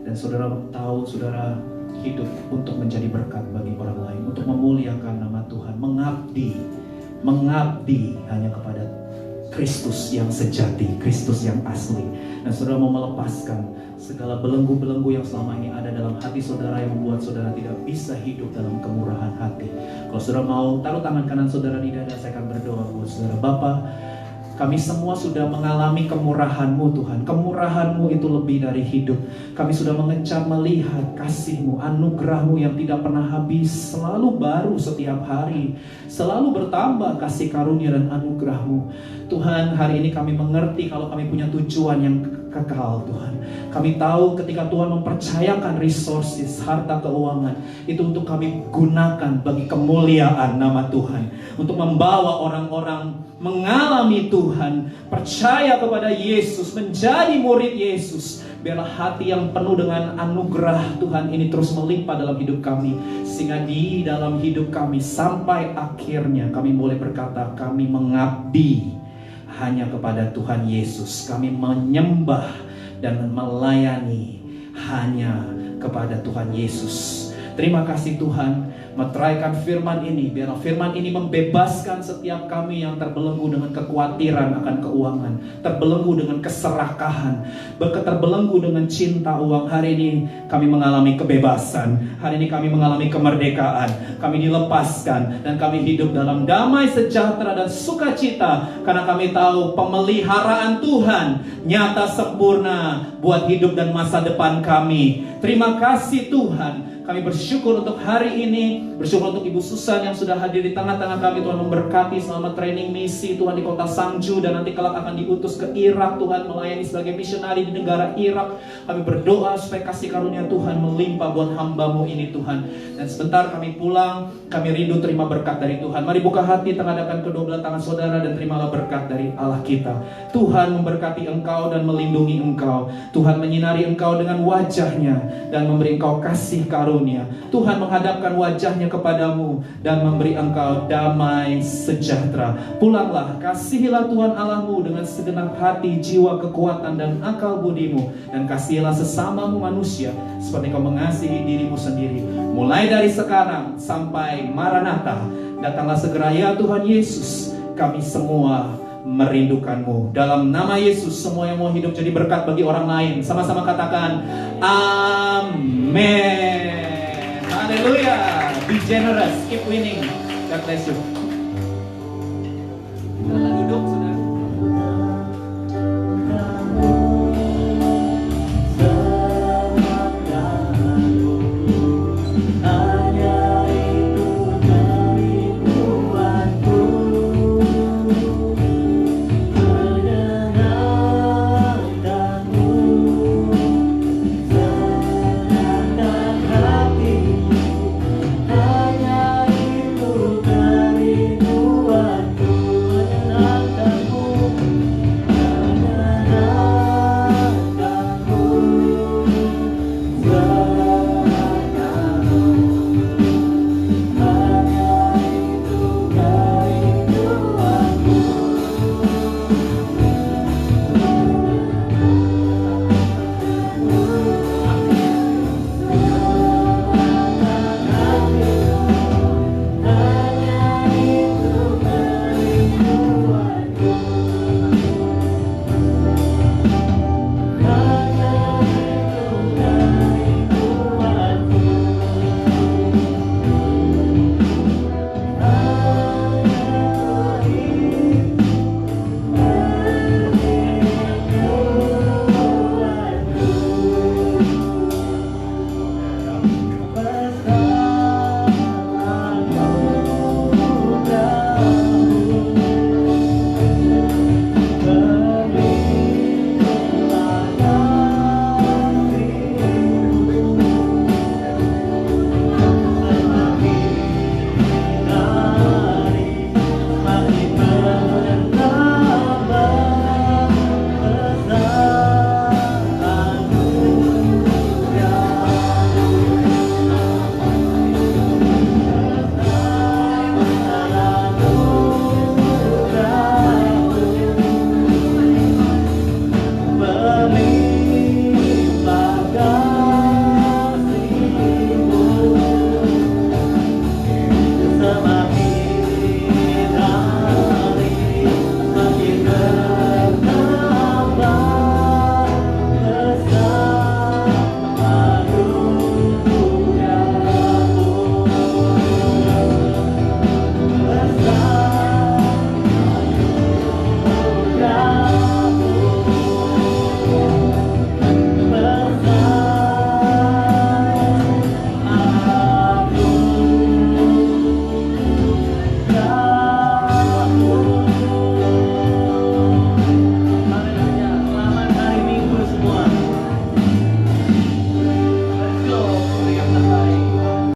Dan saudara tahu saudara hidup untuk menjadi berkat bagi orang lain, untuk memuliakan nama Tuhan, mengabdi hanya kepada Kristus yang sejati, Kristus yang asli. Dan saudara mau melepaskan segala belenggu-belenggu yang selama ini ada dalam hati saudara, yang membuat saudara tidak bisa hidup dalam kemurahan hati. Kalau saudara mau taruh tangan kanan saudara di dada, saya akan berdoa buat saudara. Bapa, kami semua sudah mengalami kemurahan-Mu Tuhan. Kemurahan-Mu itu lebih dari hidup. Kami sudah mengecap melihat kasih-Mu, anugerah-Mu yang tidak pernah habis, selalu baru setiap hari, selalu bertambah kasih karunia dan anugerah-Mu. Tuhan, hari ini kami mengerti kalau kami punya tujuan yang kekal Tuhan. Kami tahu ketika Tuhan mempercayakan resources, harta keuangan, itu untuk kami gunakan bagi kemuliaan nama Tuhan. Untuk membawa orang-orang mengalami Tuhan, percaya kepada Yesus, menjadi murid Yesus. Biarlah hati yang penuh dengan anugerah Tuhan ini terus melimpah dalam hidup kami, sehingga di dalam hidup kami sampai akhirnya kami boleh berkata, kami mengabdi hanya kepada Tuhan Yesus. Kami menyembah dan melayani hanya kepada Tuhan Yesus. Terima kasih Tuhan, meteraikan firman ini, biarlah firman ini membebaskan setiap kami yang terbelenggu dengan kekhawatiran akan keuangan, terbelenggu dengan keserakahan, terbelenggu dengan cinta uang. Hari ini kami mengalami kebebasan, hari ini kami mengalami kemerdekaan, kami dilepaskan, dan kami hidup dalam damai, sejahtera, dan sukacita, karena kami tahu pemeliharaan Tuhan nyata sempurna buat hidup dan masa depan kami. Terima kasih Tuhan. Kami bersyukur untuk hari ini, bersyukur untuk Ibu Susan yang sudah hadir di tengah-tengah kami. Tuhan memberkati selama training misi Tuhan di kota Sangju, dan nanti kelak akan diutus ke Irak Tuhan, melayani sebagai misionari di negara Irak. Kami berdoa supaya kasih karunia Tuhan melimpah buat hamba-Mu ini Tuhan. Dan sebentar kami pulang, kami rindu terima berkat dari Tuhan. Mari buka hati, tengadahkan kedua belah tangan saudara, dan terimalah berkat dari Allah kita. Tuhan memberkati engkau dan melindungi engkau. Tuhan menyinari engkau dengan wajahnya dan memberi engkau kasih karunia. Tuhan menghadapkan wajahnya kepadamu dan memberi engkau damai sejahtera. Pulanglah, kasihilah Tuhan Allahmu dengan segenap hati, jiwa, kekuatan, dan akal budimu. Dan kasihilah sesamamu manusia seperti kau mengasihi dirimu sendiri. Mulai dari sekarang sampai Maranatha, datanglah segera ya Tuhan Yesus. Kami semua merindukanmu. Dalam nama Yesus, semua yang mau hidup jadi berkat bagi orang lain, sama-sama katakan amin. Haleluya. Be generous, keep winning. God bless you.